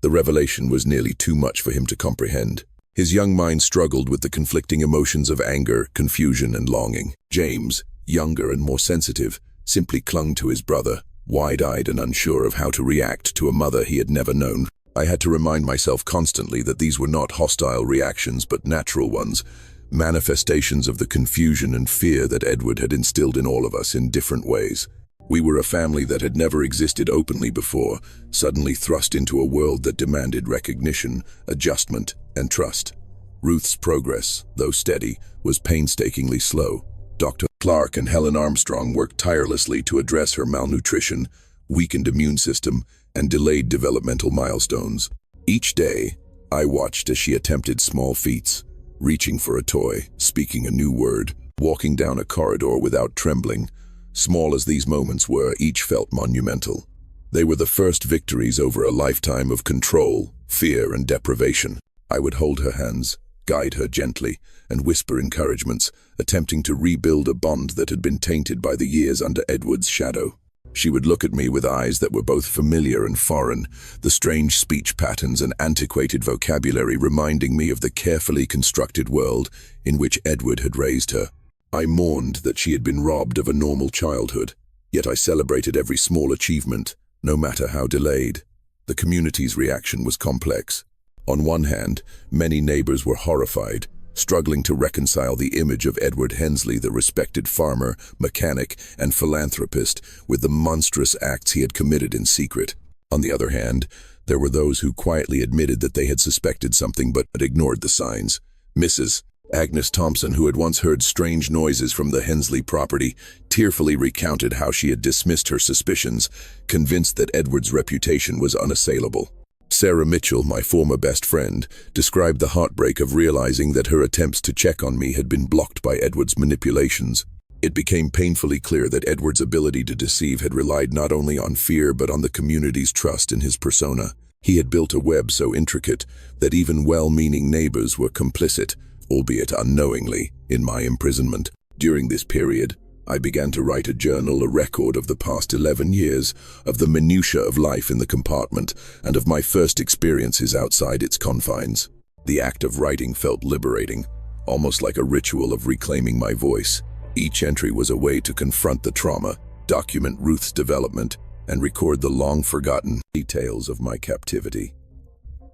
the revelation was nearly too much for him to comprehend. His young mind struggled with the conflicting emotions of anger, confusion, and longing. James, younger and more sensitive, simply clung to his brother, wide-eyed and unsure of how to react to a mother he had never known. I had to remind myself constantly that these were not hostile reactions but natural ones, manifestations of the confusion and fear that Edward had instilled in all of us in different ways. We were a family that had never existed openly before, suddenly thrust into a world that demanded recognition, adjustment, and trust. Ruth's progress, though steady, was painstakingly slow. Dr. Clark and Helen Armstrong worked tirelessly to address her malnutrition, weakened immune system, and delayed developmental milestones. Each day, I watched as she attempted small feats, reaching for a toy, speaking a new word, walking down a corridor without trembling. Small as these moments were, each felt monumental. They were the first victories over a lifetime of control, fear, and deprivation. I would hold her hands, guide her gently, and whisper encouragements, attempting to rebuild a bond that had been tainted by the years under Edward's shadow. She would look at me with eyes that were both familiar and foreign, the strange speech patterns and antiquated vocabulary reminding me of the carefully constructed world in which Edward had raised her. I mourned that she had been robbed of a normal childhood, yet I celebrated every small achievement, no matter how delayed. The community's reaction was complex. On one hand, many neighbors were horrified, struggling to reconcile the image of Edward Hensley, the respected farmer, mechanic, and philanthropist, with the monstrous acts he had committed in secret. On the other hand, there were those who quietly admitted that they had suspected something but had ignored the signs. Mrs. Agnes Thompson, who had once heard strange noises from the Hensley property, tearfully recounted how she had dismissed her suspicions, convinced that Edward's reputation was unassailable. Sarah Mitchell, my former best friend, described the heartbreak of realizing that her attempts to check on me had been blocked by Edward's manipulations. It became painfully clear that Edward's ability to deceive had relied not only on fear but on the community's trust in his persona. He had built a web so intricate that even well-meaning neighbors were complicit, albeit unknowingly, in my imprisonment. During this period, I began to write a journal, a record of the past 11 years, of the minutiae of life in the compartment, and of my first experiences outside its confines. The act of writing felt liberating, almost like a ritual of reclaiming my voice. Each entry was a way to confront the trauma, document Ruth's development, and record the long-forgotten details of my captivity.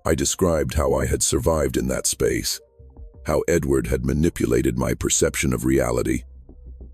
I described how I had survived in that space, how Edward had manipulated my perception of reality,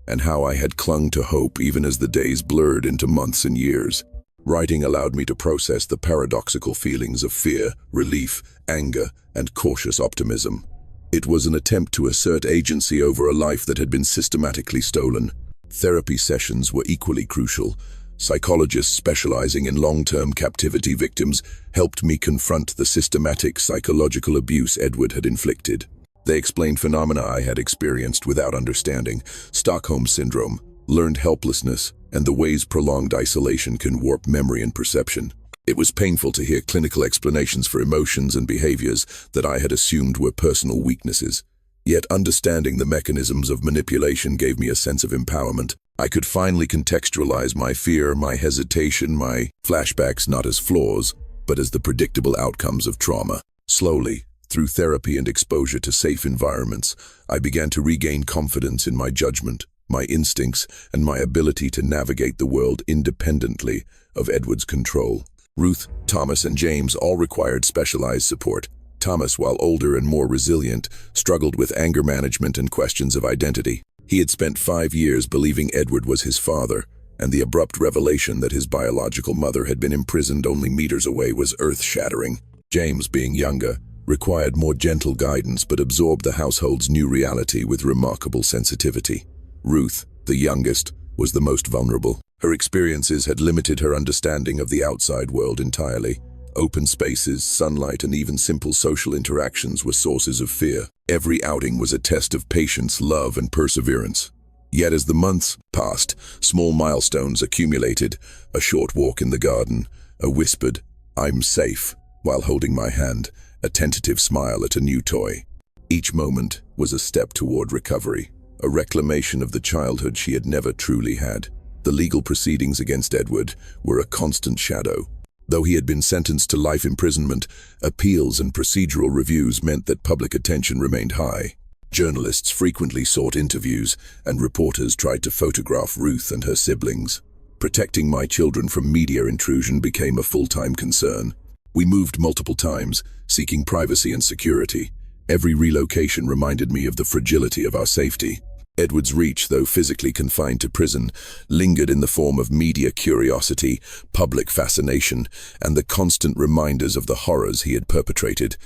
and how I had clung to hope even as the days blurred into months and years. Writing allowed me to process the paradoxical feelings of fear, relief, anger, and cautious optimism. It was an attempt to assert agency over a life that had been systematically stolen. Therapy sessions were equally crucial. Psychologists specializing in long-term captivity victims helped me confront the systematic psychological abuse Edward had inflicted. They explained phenomena I had experienced without understanding: Stockholm Syndrome, learned helplessness, and the ways prolonged isolation can warp memory and perception. It was painful to hear clinical explanations for emotions and behaviors that I had assumed were personal weaknesses. Yet understanding the mechanisms of manipulation gave me a sense of empowerment. I could finally contextualize my fear, my hesitation, my flashbacks not as flaws, but as the predictable outcomes of trauma. Slowly, through therapy and exposure to safe environments, I began to regain confidence in my judgment, my instincts, and my ability to navigate the world independently of Edward's control. Ruth, Thomas, and James all required specialized support. Thomas, while older and more resilient, struggled with anger management and questions of identity. He had spent 5 years believing Edward was his father, and the abrupt revelation that his biological mother had been imprisoned only meters away was earth-shattering. James, being younger, required more gentle guidance but absorbed the household's new reality with remarkable sensitivity. Ruth, the youngest, was the most vulnerable. Her experiences had limited her understanding of the outside world entirely. Open spaces, sunlight, and even simple social interactions were sources of fear. Every outing was a test of patience, love, and perseverance. Yet as the months passed, small milestones accumulated: a short walk in the garden, a whispered, "I'm safe," while holding my hand, a tentative smile at a new toy. Each moment was a step toward recovery, a reclamation of the childhood she had never truly had. The legal proceedings against Edward were a constant shadow. Though he had been sentenced to life imprisonment, appeals and procedural reviews meant that public attention remained high. Journalists frequently sought interviews, and reporters tried to photograph Ruth and her siblings. Protecting my children from media intrusion became a full-time concern. We moved multiple times, seeking privacy and security. Every relocation reminded me of the fragility of our safety. Edward's reach, though physically confined to prison, lingered in the form of media curiosity, public fascination, and the constant reminders of the horrors he had perpetrated.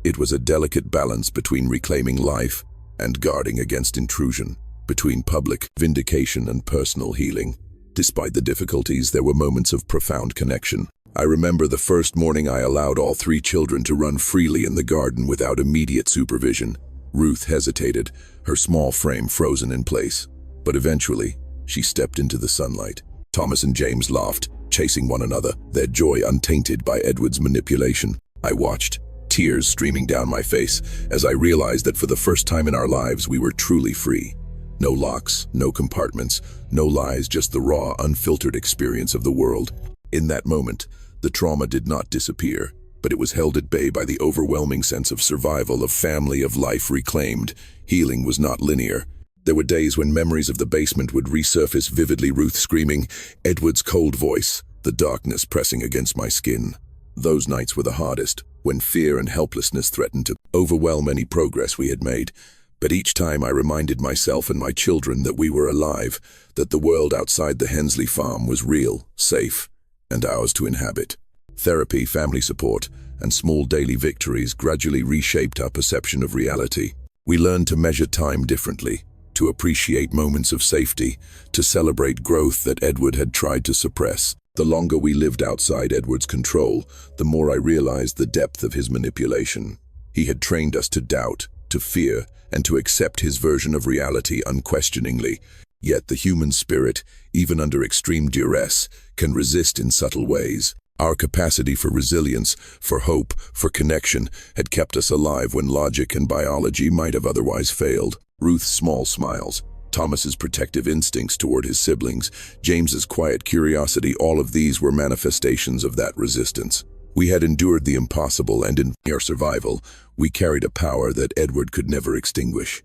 It was a delicate balance between reclaiming life and guarding against intrusion, between public vindication and personal healing. Despite the difficulties, there were moments of profound connection. I remember the first morning I allowed all 3 children to run freely in the garden without immediate supervision. Ruth hesitated, her small frame frozen in place. But eventually, she stepped into the sunlight. Thomas and James laughed, chasing one another, their joy untainted by Edward's manipulation. I watched, tears streaming down my face, as I realized that for the first time in our lives we were truly free. No locks, no compartments, no lies, just the raw, unfiltered experience of the world. In that moment, the trauma did not disappear, but it was held at bay by the overwhelming sense of survival, of family, of life reclaimed. Healing was not linear. There were days when memories of the basement would resurface vividly, Ruth screaming, Edward's cold voice, the darkness pressing against my skin. Those nights were the hardest, when fear and helplessness threatened to overwhelm any progress we had made. But each time I reminded myself and my children that we were alive, that the world outside the Hensley farm was real, safe, and ours to inhabit. Therapy, family support, and small daily victories gradually reshaped our perception of reality. We learned to measure time differently, to appreciate moments of safety, to celebrate growth that Edward had tried to suppress. The longer we lived outside Edward's control, the more I realized the depth of his manipulation. He had trained us to doubt, to fear, and to accept his version of reality unquestioningly. Yet the human spirit, even under extreme duress, can resist in subtle ways. Our capacity for resilience, for hope, for connection, had kept us alive when logic and biology might have otherwise failed. Ruth's small smiles, Thomas's protective instincts toward his siblings, James's quiet curiosity, all of these were manifestations of that resistance. We had endured the impossible, and in our survival, we carried a power that Edward could never extinguish.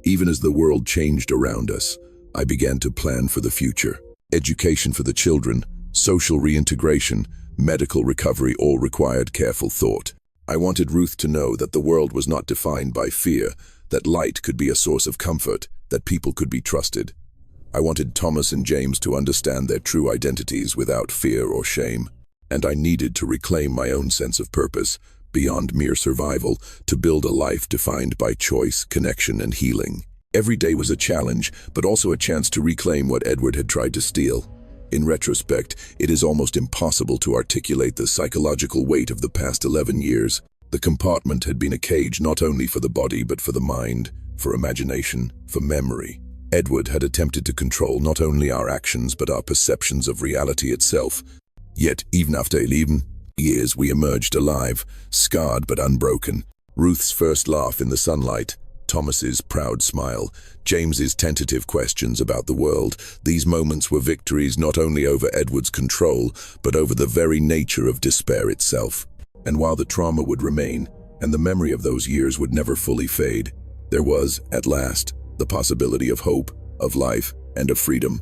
Even as the world changed around us, I began to plan for the future. Education for the children, social reintegration, medical recovery all required careful thought. I wanted Ruth to know that the world was not defined by fear, that light could be a source of comfort, that people could be trusted. I wanted Thomas and James to understand their true identities without fear or shame. And I needed to reclaim my own sense of purpose, beyond mere survival, to build a life defined by choice, connection, and healing. Every day was a challenge, but also a chance to reclaim what Edward had tried to steal. In retrospect, it is almost impossible to articulate the psychological weight of the past 11 years. The compartment had been a cage not only for the body but for the mind, for imagination, for memory. Edward had attempted to control not only our actions but our perceptions of reality itself. Yet, even after 11 years, we emerged alive, scarred but unbroken. Ruth's first laugh in the sunlight, Thomas's proud smile, James's tentative questions about the world. These moments were victories not only over Edward's control, but over the very nature of despair itself. And while the trauma would remain, and the memory of those years would never fully fade, there was, at last, the possibility of hope, of life, and of freedom.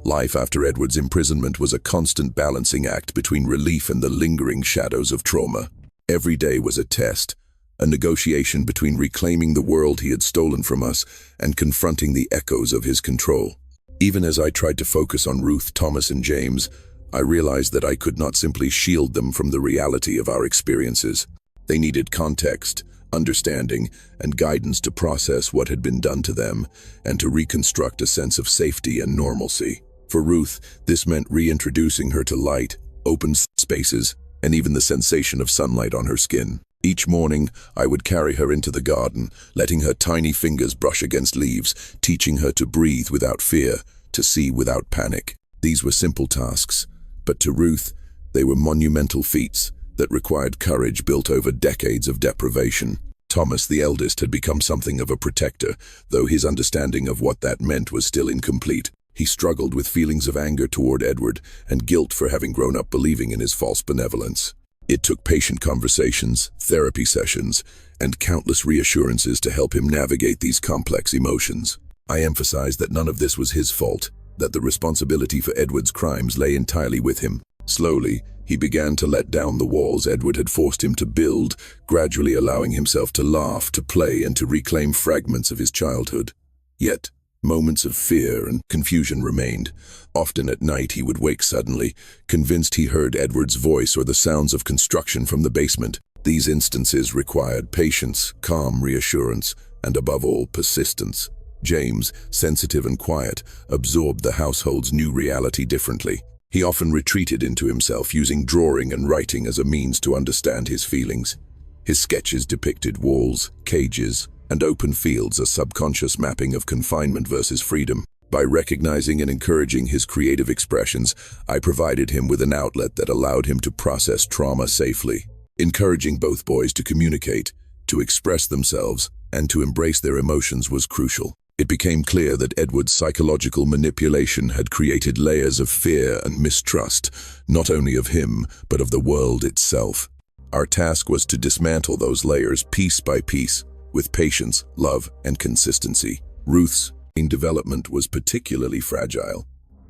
Life after Edward's imprisonment was a constant balancing act between relief and the lingering shadows of trauma. Every day was a test, a negotiation between reclaiming the world he had stolen from us and confronting the echoes of his control. Even as I tried to focus on Ruth, Thomas, and James, I realized that I could not simply shield them from the reality of our experiences. They needed context, understanding, and guidance to process what had been done to them and to reconstruct a sense of safety and normalcy. For Ruth, this meant reintroducing her to light, open spaces, and even the sensation of sunlight on her skin. Each morning, I would carry her into the garden, letting her tiny fingers brush against leaves, teaching her to breathe without fear, to see without panic. These were simple tasks, but to Ruth, they were monumental feats that required courage built over decades of deprivation. Thomas, the eldest, had become something of a protector, though his understanding of what that meant was still incomplete. He struggled with feelings of anger toward Edward and guilt for having grown up believing in his false benevolence. It took patient conversations, therapy sessions, and countless reassurances to help him navigate these complex emotions. I emphasized that none of this was his fault, that the responsibility for Edward's crimes lay entirely with him. Slowly, he began to let down the walls Edward had forced him to build, gradually allowing himself to laugh, to play, and to reclaim fragments of his childhood. Yet, moments of fear and confusion remained. Often at night he would wake suddenly, convinced he heard Edward's voice or the sounds of construction from the basement. These instances required patience, calm reassurance, and above all, persistence. James, sensitive and quiet, absorbed the household's new reality differently. He often retreated into himself, using drawing and writing as a means to understand his feelings. His sketches depicted walls, cages, and open fields, a subconscious mapping of confinement versus freedom. By recognizing and encouraging his creative expressions, I provided him with an outlet that allowed him to process trauma safely. Encouraging both boys to communicate, to express themselves, and to embrace their emotions was crucial. It became clear that Edward's psychological manipulation had created layers of fear and mistrust, not only of him, but of the world itself. Our task was to dismantle those layers piece by piece, with patience, love, and consistency. Ruth's development was particularly fragile.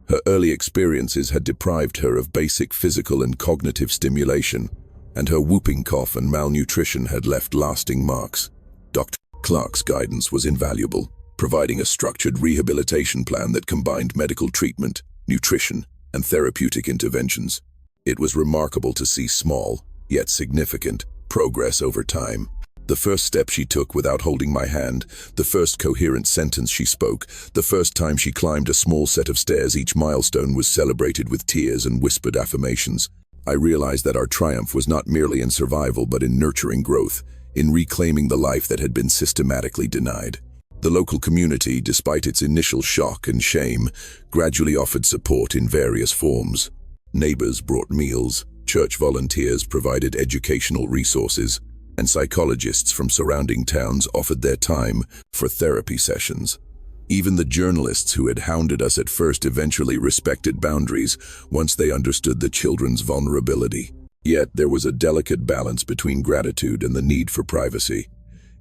Her early experiences had deprived her of basic physical and cognitive stimulation, and her whooping cough and malnutrition had left lasting marks. Dr. Clark's guidance was invaluable, providing a structured rehabilitation plan that combined medical treatment, nutrition, and therapeutic interventions. It was remarkable to see small, yet significant, progress over time. The first step she took without holding my hand, the first coherent sentence she spoke, the first time she climbed a small set of stairs, each milestone was celebrated with tears and whispered affirmations. I realized that our triumph was not merely in survival but in nurturing growth, in reclaiming the life that had been systematically denied. The local community, despite its initial shock and shame, gradually offered support in various forms. Neighbors brought meals, church volunteers provided educational resources, and psychologists from surrounding towns offered their time for therapy sessions. Even the journalists who had hounded us at first eventually respected boundaries once they understood the children's vulnerability. Yet there was a delicate balance between gratitude and the need for privacy.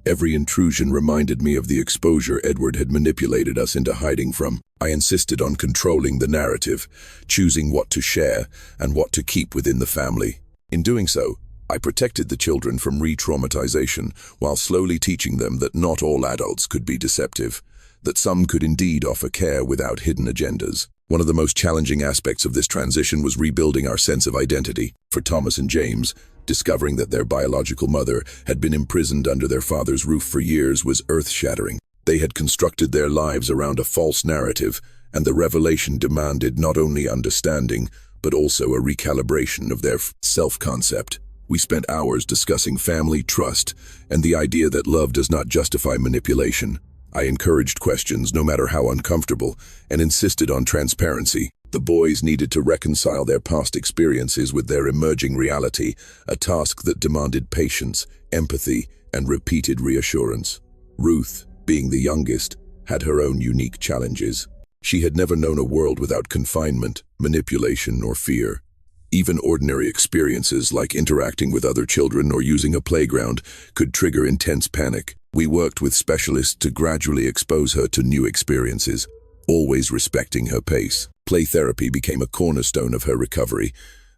Every intrusion reminded me of the exposure Edward had manipulated us into hiding from. I insisted on controlling the narrative, choosing what to share and what to keep within the family. In doing so, I protected the children from re-traumatization while slowly teaching them that not all adults could be deceptive, that some could indeed offer care without hidden agendas. One of the most challenging aspects of this transition was rebuilding our sense of identity. For Thomas and James, discovering that their biological mother had been imprisoned under their father's roof for years was earth-shattering. They had constructed their lives around a false narrative, and the revelation demanded not only understanding, but also a recalibration of their self-concept. We spent hours discussing family, trust, and the idea that love does not justify manipulation. I encouraged questions, no matter how uncomfortable, and insisted on transparency. The boys needed to reconcile their past experiences with their emerging reality, a task that demanded patience, empathy, and repeated reassurance. Ruth, being the youngest, had her own unique challenges. She had never known a world without confinement, manipulation, or fear. Even ordinary experiences like interacting with other children or using a playground could trigger intense panic. We worked with specialists to gradually expose her to new experiences, always respecting her pace. Play therapy became a cornerstone of her recovery,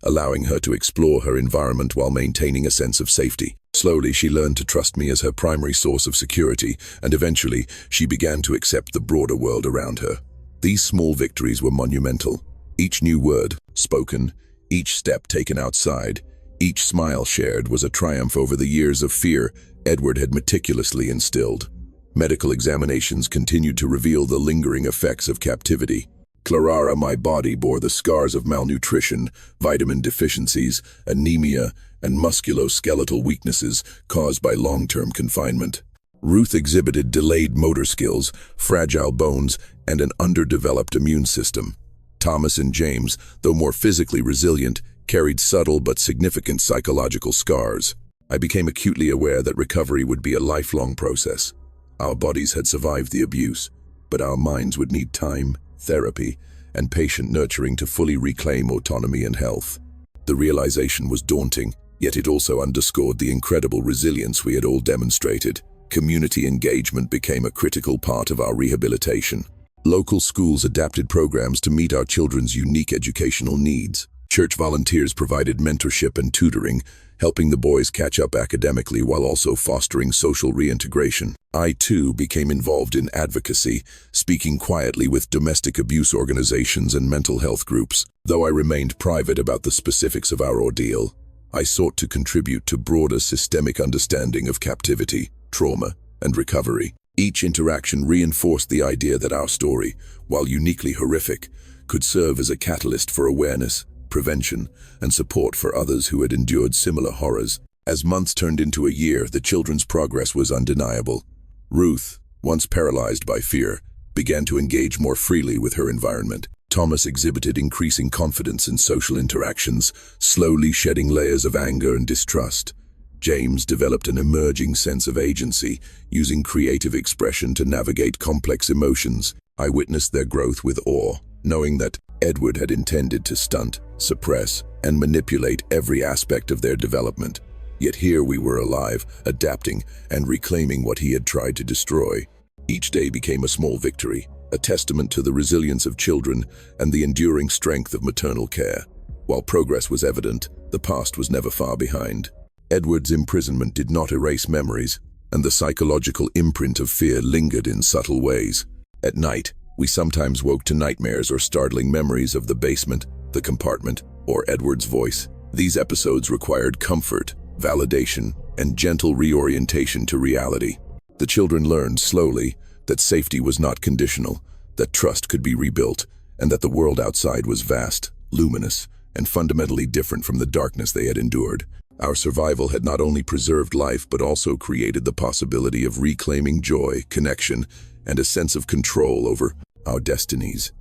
allowing her to explore her environment while maintaining a sense of safety. Slowly, she learned to trust me as her primary source of security, and eventually, she began to accept the broader world around her. These small victories were monumental. Each new word spoken, each step taken outside, each smile shared was a triumph over the years of fear Edward had meticulously instilled. Medical examinations continued to reveal the lingering effects of captivity. Claraara, my body, bore the scars of malnutrition, vitamin deficiencies, anemia, and musculoskeletal weaknesses caused by long-term confinement. Ruth exhibited delayed motor skills, fragile bones, and an underdeveloped immune system. Thomas and James, though more physically resilient, carried subtle but significant psychological scars. I became acutely aware that recovery would be a lifelong process. Our bodies had survived the abuse, but our minds would need time, therapy, and patient nurturing to fully reclaim autonomy and health. The realization was daunting, yet it also underscored the incredible resilience we had all demonstrated. Community engagement became a critical part of our rehabilitation. Local schools adapted programs to meet our children's unique educational needs. Church volunteers provided mentorship and tutoring, helping the boys catch up academically while also fostering social reintegration. I, too, became involved in advocacy, speaking quietly with domestic abuse organizations and mental health groups. Though I remained private about the specifics of our ordeal, I sought to contribute to broader systemic understanding of captivity, trauma, and recovery. Each interaction reinforced the idea that our story, while uniquely horrific, could serve as a catalyst for awareness, prevention, and support for others who had endured similar horrors. As months turned into a year, the children's progress was undeniable. Ruth, once paralyzed by fear, began to engage more freely with her environment. Thomas exhibited increasing confidence in social interactions, slowly shedding layers of anger and distrust. James developed an emerging sense of agency, using creative expression to navigate complex emotions. I witnessed their growth with awe, knowing that Edward had intended to stunt, suppress, and manipulate every aspect of their development. Yet here we were alive, adapting, and reclaiming what he had tried to destroy. Each day became a small victory, a testament to the resilience of children and the enduring strength of maternal care. While progress was evident, the past was never far behind. Edward's imprisonment did not erase memories, and the psychological imprint of fear lingered in subtle ways. At night, we sometimes woke to nightmares or startling memories of the basement, the compartment, or Edward's voice. These episodes required comfort, validation, and gentle reorientation to reality. The children learned slowly that safety was not conditional, that trust could be rebuilt, and that the world outside was vast, luminous, and fundamentally different from the darkness they had endured. Our survival had not only preserved life but also created the possibility of reclaiming joy, connection, and a sense of control over our destinies.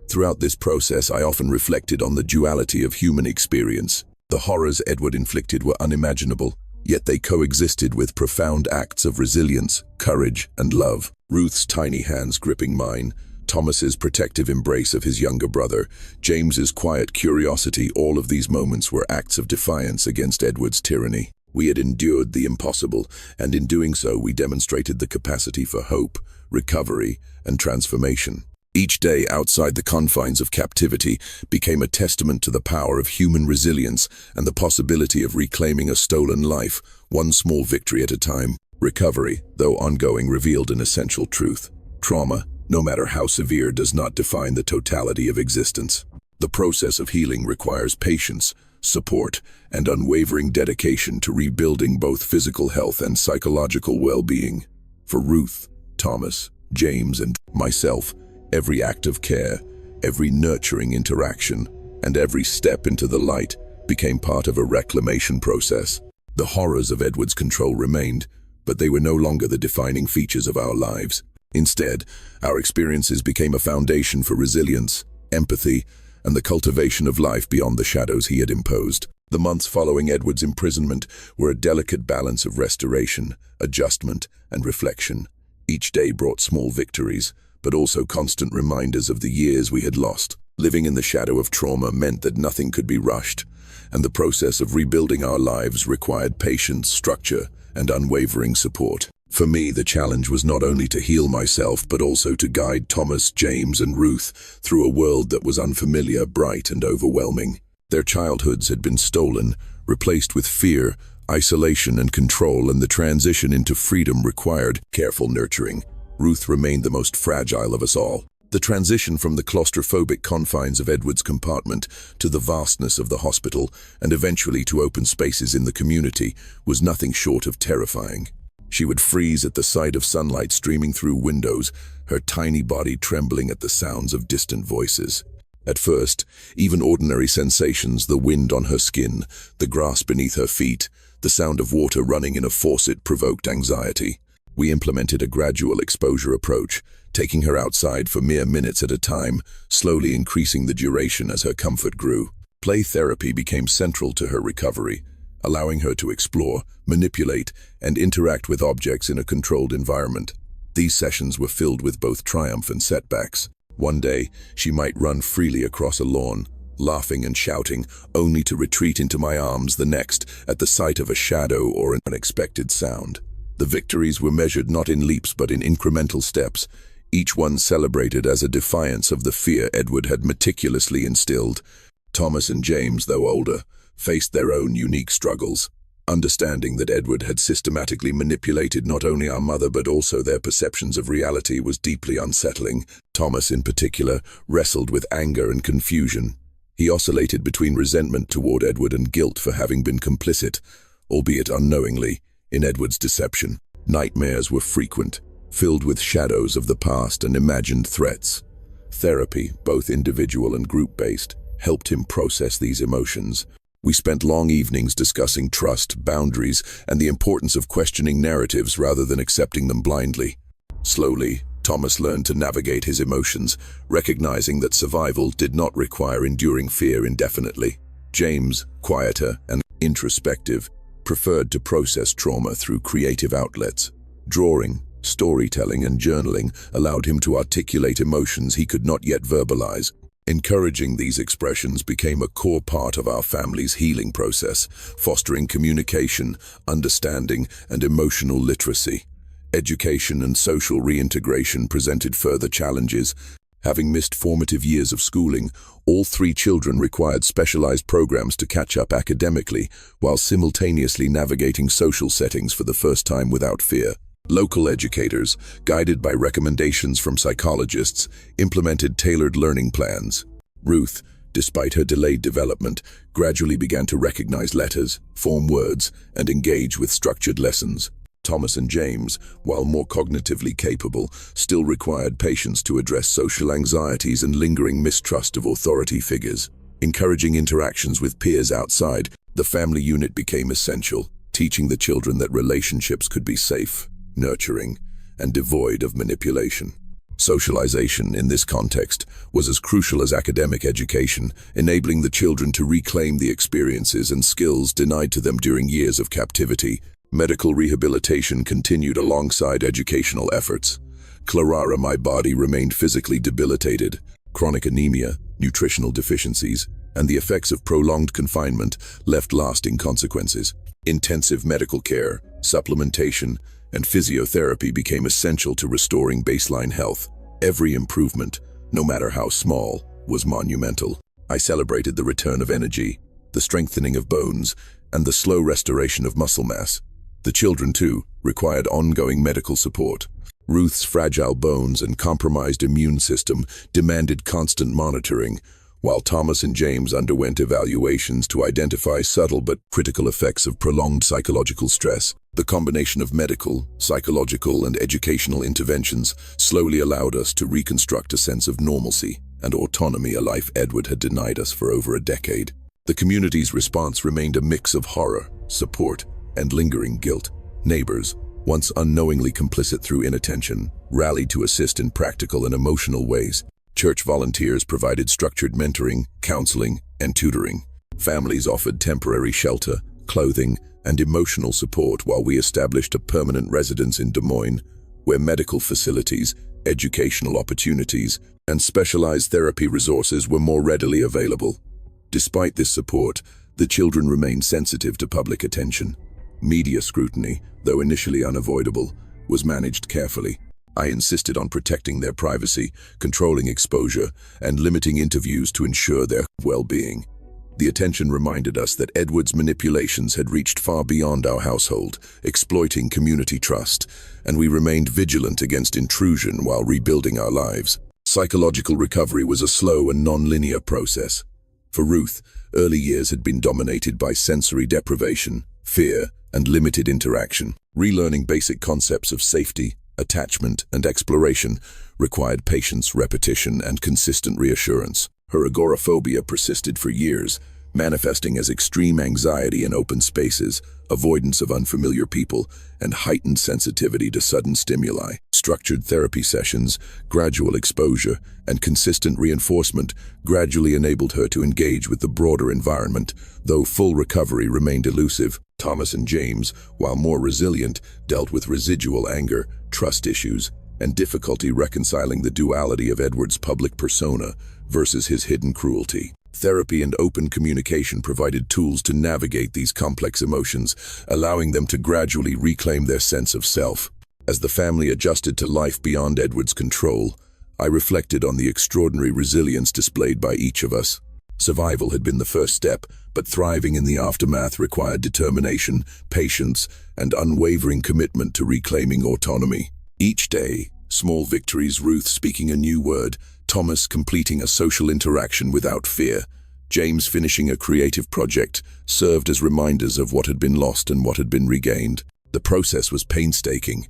Throughout this process, I often reflected on the duality of human experience. The horrors Edward inflicted were unimaginable, yet they coexisted with profound acts of resilience, courage, and love. Ruth's tiny hands gripping mine, Thomas's protective embrace of his younger brother, James's quiet curiosity, all of these moments were acts of defiance against Edward's tyranny. We had endured the impossible, and in doing so we demonstrated the capacity for hope, recovery, and transformation. Each day outside the confines of captivity became a testament to the power of human resilience and the possibility of reclaiming a stolen life, one small victory at a time. Recovery, though ongoing, revealed an essential truth. Trauma, no matter how severe, does not define the totality of existence. The process of healing requires patience, support, and unwavering dedication to rebuilding both physical health and psychological well-being. For Ruth, Thomas, James, and myself, every act of care, every nurturing interaction, and every step into the light became part of a reclamation process. The horrors of Edward's control remained, but they were no longer the defining features of our lives. Instead, our experiences became a foundation for resilience, empathy, and the cultivation of life beyond the shadows he had imposed. The months following Edward's imprisonment were a delicate balance of restoration, adjustment, and reflection. Each day brought small victories, but also constant reminders of the years we had lost. Living in the shadow of trauma meant that nothing could be rushed, and the process of rebuilding our lives required patience, structure, and unwavering support. For me, the challenge was not only to heal myself, but also to guide Thomas, James, and Ruth through a world that was unfamiliar, bright, and overwhelming. Their childhoods had been stolen, replaced with fear, isolation, and control, and the transition into freedom required careful nurturing. Ruth remained the most fragile of us all. The transition from the claustrophobic confines of Edward's compartment to the vastness of the hospital, and eventually to open spaces in the community, was nothing short of terrifying. She would freeze at the sight of sunlight streaming through windows, her tiny body trembling at the sounds of distant voices. At first, even ordinary sensations, the wind on her skin, the grass beneath her feet, the sound of water running in a faucet, provoked anxiety. We implemented a gradual exposure approach, taking her outside for mere minutes at a time, slowly increasing the duration as her comfort grew. Play therapy became central to her recovery, allowing her to explore, manipulate, and interact with objects in a controlled environment. These sessions were filled with both triumph and setbacks. One day, she might run freely across a lawn, laughing and shouting, only to retreat into my arms the next at the sight of a shadow or an unexpected sound. The victories were measured not in leaps but in incremental steps, each one celebrated as a defiance of the fear Edward had meticulously instilled. Thomas and James, though older, faced their own unique struggles. Understanding that Edward had systematically manipulated not only our mother but also their perceptions of reality was deeply unsettling. Thomas, in particular, wrestled with anger and confusion. He oscillated between resentment toward Edward and guilt for having been complicit, albeit unknowingly, in Edward's deception. Nightmares were frequent, filled with shadows of the past and imagined threats. Therapy, both individual and group-based, helped him process these emotions. We spent long evenings discussing trust, boundaries, and the importance of questioning narratives rather than accepting them blindly. Slowly, Thomas learned to navigate his emotions, recognizing that survival did not require enduring fear indefinitely. James, quieter and introspective, preferred to process trauma through creative outlets. Drawing, storytelling, and journaling allowed him to articulate emotions he could not yet verbalize. Encouraging these expressions became a core part of our family's healing process, fostering communication, understanding, and emotional literacy. Education and social reintegration presented further challenges. Having missed formative years of schooling, all three children required specialized programs to catch up academically, while simultaneously navigating social settings for the first time without fear. Local educators, guided by recommendations from psychologists, implemented tailored learning plans. Ruth, despite her delayed development, gradually began to recognize letters, form words, and engage with structured lessons. Thomas and James, while more cognitively capable, still required patience to address social anxieties and lingering mistrust of authority figures. Encouraging interactions with peers outside, the family unit became essential, teaching the children that relationships could be safe, nurturing, and devoid of manipulation. Socialization, in this context, was as crucial as academic education, enabling the children to reclaim the experiences and skills denied to them during years of captivity. Medical rehabilitation continued alongside educational efforts. Claraara, my body, remained physically debilitated. Chronic anemia, nutritional deficiencies, and the effects of prolonged confinement left lasting consequences. Intensive medical care, supplementation, and physiotherapy became essential to restoring baseline health. Every improvement, no matter how small, was monumental. I celebrated the return of energy, the strengthening of bones, and the slow restoration of muscle mass. The children, too, required ongoing medical support. Ruth's fragile bones and compromised immune system demanded constant monitoring, while Thomas and James underwent evaluations to identify subtle but critical effects of prolonged psychological stress. The combination of medical, psychological, and educational interventions slowly allowed us to reconstruct a sense of normalcy and autonomy, a life Edward had denied us for over a decade. The community's response remained a mix of horror, support, and lingering guilt. Neighbors, once unknowingly complicit through inattention, rallied to assist in practical and emotional ways. Church volunteers provided structured mentoring, counseling, and tutoring. Families offered temporary shelter, clothing, and emotional support while we established a permanent residence in Des Moines, where medical facilities, educational opportunities, and specialized therapy resources were more readily available. Despite this support, the children remained sensitive to public attention. Media scrutiny, though initially unavoidable, was managed carefully. I insisted on protecting their privacy, controlling exposure, and limiting interviews to ensure their well-being. The attention reminded us that Edward's manipulations had reached far beyond our household, exploiting community trust, and we remained vigilant against intrusion while rebuilding our lives. Psychological recovery was a slow and non-linear process. For Ruth, early years had been dominated by sensory deprivation, fear, and limited interaction. Relearning basic concepts of safety, attachment, and exploration required patience, repetition, and consistent reassurance. Her agoraphobia persisted for years, manifesting as extreme anxiety in open spaces, avoidance of unfamiliar people, and heightened sensitivity to sudden stimuli. Structured therapy sessions, gradual exposure, and consistent reinforcement gradually enabled her to engage with the broader environment, though full recovery remained elusive. Thomas and James, while more resilient, dealt with residual anger, trust issues, and difficulty reconciling the duality of Edward's public persona versus his hidden cruelty. Therapy and open communication provided tools to navigate these complex emotions, allowing them to gradually reclaim their sense of self. As the family adjusted to life beyond Edward's control, I reflected on the extraordinary resilience displayed by each of us. Survival had been the first step, but thriving in the aftermath required determination, patience, and unwavering commitment to reclaiming autonomy. Each day, small victories, Ruth speaking a new word, Thomas completing a social interaction without fear, James finishing a creative project, served as reminders of what had been lost and what had been regained. The process was painstaking,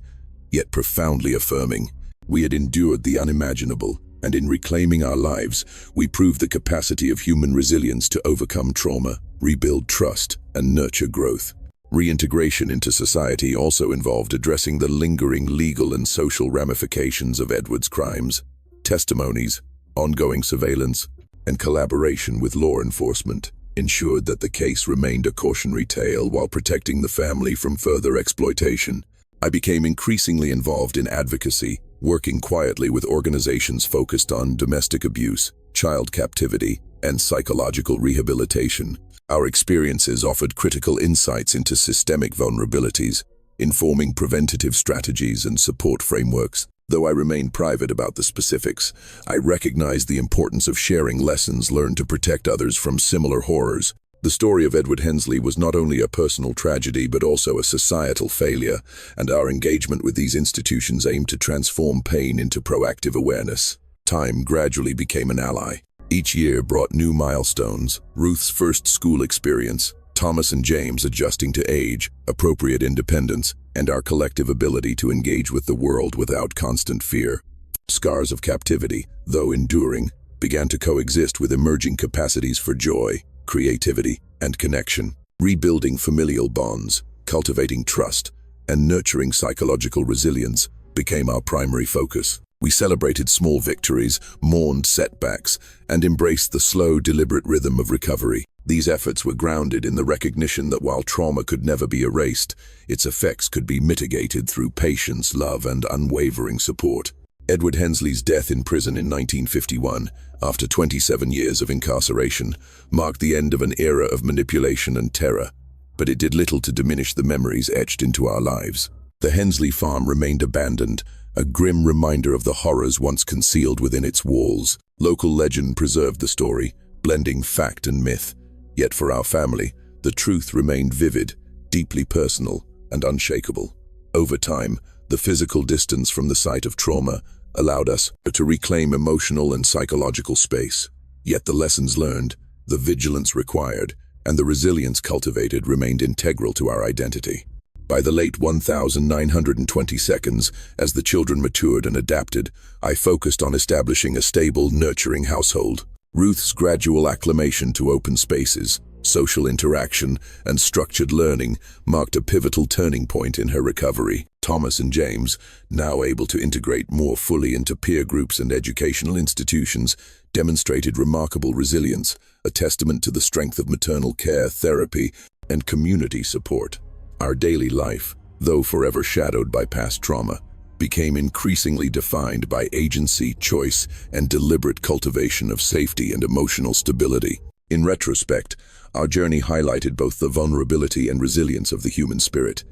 yet profoundly affirming. We had endured the unimaginable, and in reclaiming our lives, we proved the capacity of human resilience to overcome trauma, rebuild trust, and nurture growth. Reintegration into society also involved addressing the lingering legal and social ramifications of Edward's crimes. Testimonies, ongoing surveillance, and collaboration with law enforcement ensured that the case remained a cautionary tale while protecting the family from further exploitation. I became increasingly involved in advocacy, working quietly with organizations focused on domestic abuse, child captivity, and psychological rehabilitation. Our experiences offered critical insights into systemic vulnerabilities, informing preventative strategies and support frameworks. Though I remained private about the specifics, I recognized the importance of sharing lessons learned to protect others from similar horrors. The story of Edward Hensley was not only a personal tragedy but also a societal failure, and our engagement with these institutions aimed to transform pain into proactive awareness. Time gradually became an ally. Each year brought new milestones: Ruth's first school experience, Thomas and James adjusting to age, appropriate independence, and our collective ability to engage with the world without constant fear. Scars of captivity, though enduring, began to coexist with emerging capacities for joy, creativity, and connection. Rebuilding familial bonds, cultivating trust, and nurturing psychological resilience became our primary focus. We celebrated small victories, mourned setbacks, and embraced the slow, deliberate rhythm of recovery. These efforts were grounded in the recognition that while trauma could never be erased, its effects could be mitigated through patience, love, and unwavering support. Edward Hensley's death in prison in 1951, after 27 years of incarceration, marked the end of an era of manipulation and terror, but it did little to diminish the memories etched into our lives. The Hensley farm remained abandoned, a grim reminder of the horrors once concealed within its walls. Local legend preserved the story, blending fact and myth. Yet for our family, the truth remained vivid, deeply personal, and unshakable. Over time, the physical distance from the site of trauma allowed us to reclaim emotional and psychological space. Yet the lessons learned, the vigilance required, and the resilience cultivated remained integral to our identity. By the late 1922, as the children matured and adapted, I focused on establishing a stable, nurturing household. Ruth's gradual acclimation to open spaces, social interaction, and structured learning marked a pivotal turning point in her recovery. Thomas and James, now able to integrate more fully into peer groups and educational institutions, demonstrated remarkable resilience, a testament to the strength of maternal care, therapy, and community support. Our daily life, though forever shadowed by past trauma, became increasingly defined by agency, choice, and deliberate cultivation of safety and emotional stability. In retrospect, our journey highlighted both the vulnerability and resilience of the human spirit.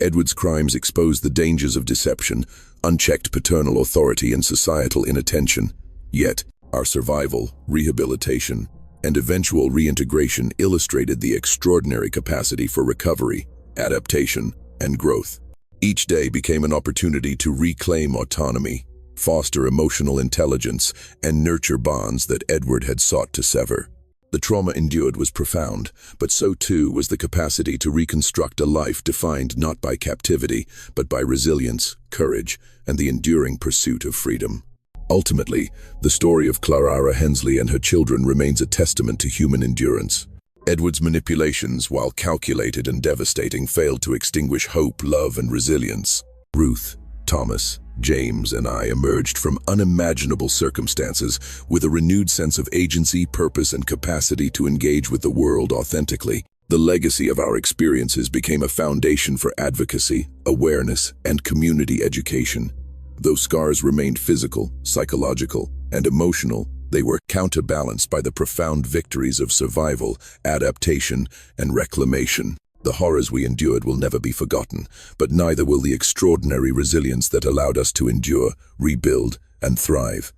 Edward's crimes exposed the dangers of deception, unchecked paternal authority, and societal inattention. Yet, our survival, rehabilitation, and eventual reintegration illustrated the extraordinary capacity for recovery, adaptation, and growth. Each day became an opportunity to reclaim autonomy, foster emotional intelligence, and nurture bonds that Edward had sought to sever. The trauma endured was profound, but so too was the capacity to reconstruct a life defined not by captivity, but by resilience, courage, and the enduring pursuit of freedom. Ultimately, the story of Claraara Hensley and her children remains a testament to human endurance. Edward's manipulations, while calculated and devastating, failed to extinguish hope, love, and resilience. Ruth, Thomas, James, and I emerged from unimaginable circumstances with a renewed sense of agency, purpose, and capacity to engage with the world authentically. The legacy of our experiences became a foundation for advocacy, awareness, and community education. Though scars remained physical, psychological, and emotional, they were counterbalanced by the profound victories of survival, adaptation, and reclamation. The horrors we endured will never be forgotten, but neither will the extraordinary resilience that allowed us to endure, rebuild, and thrive.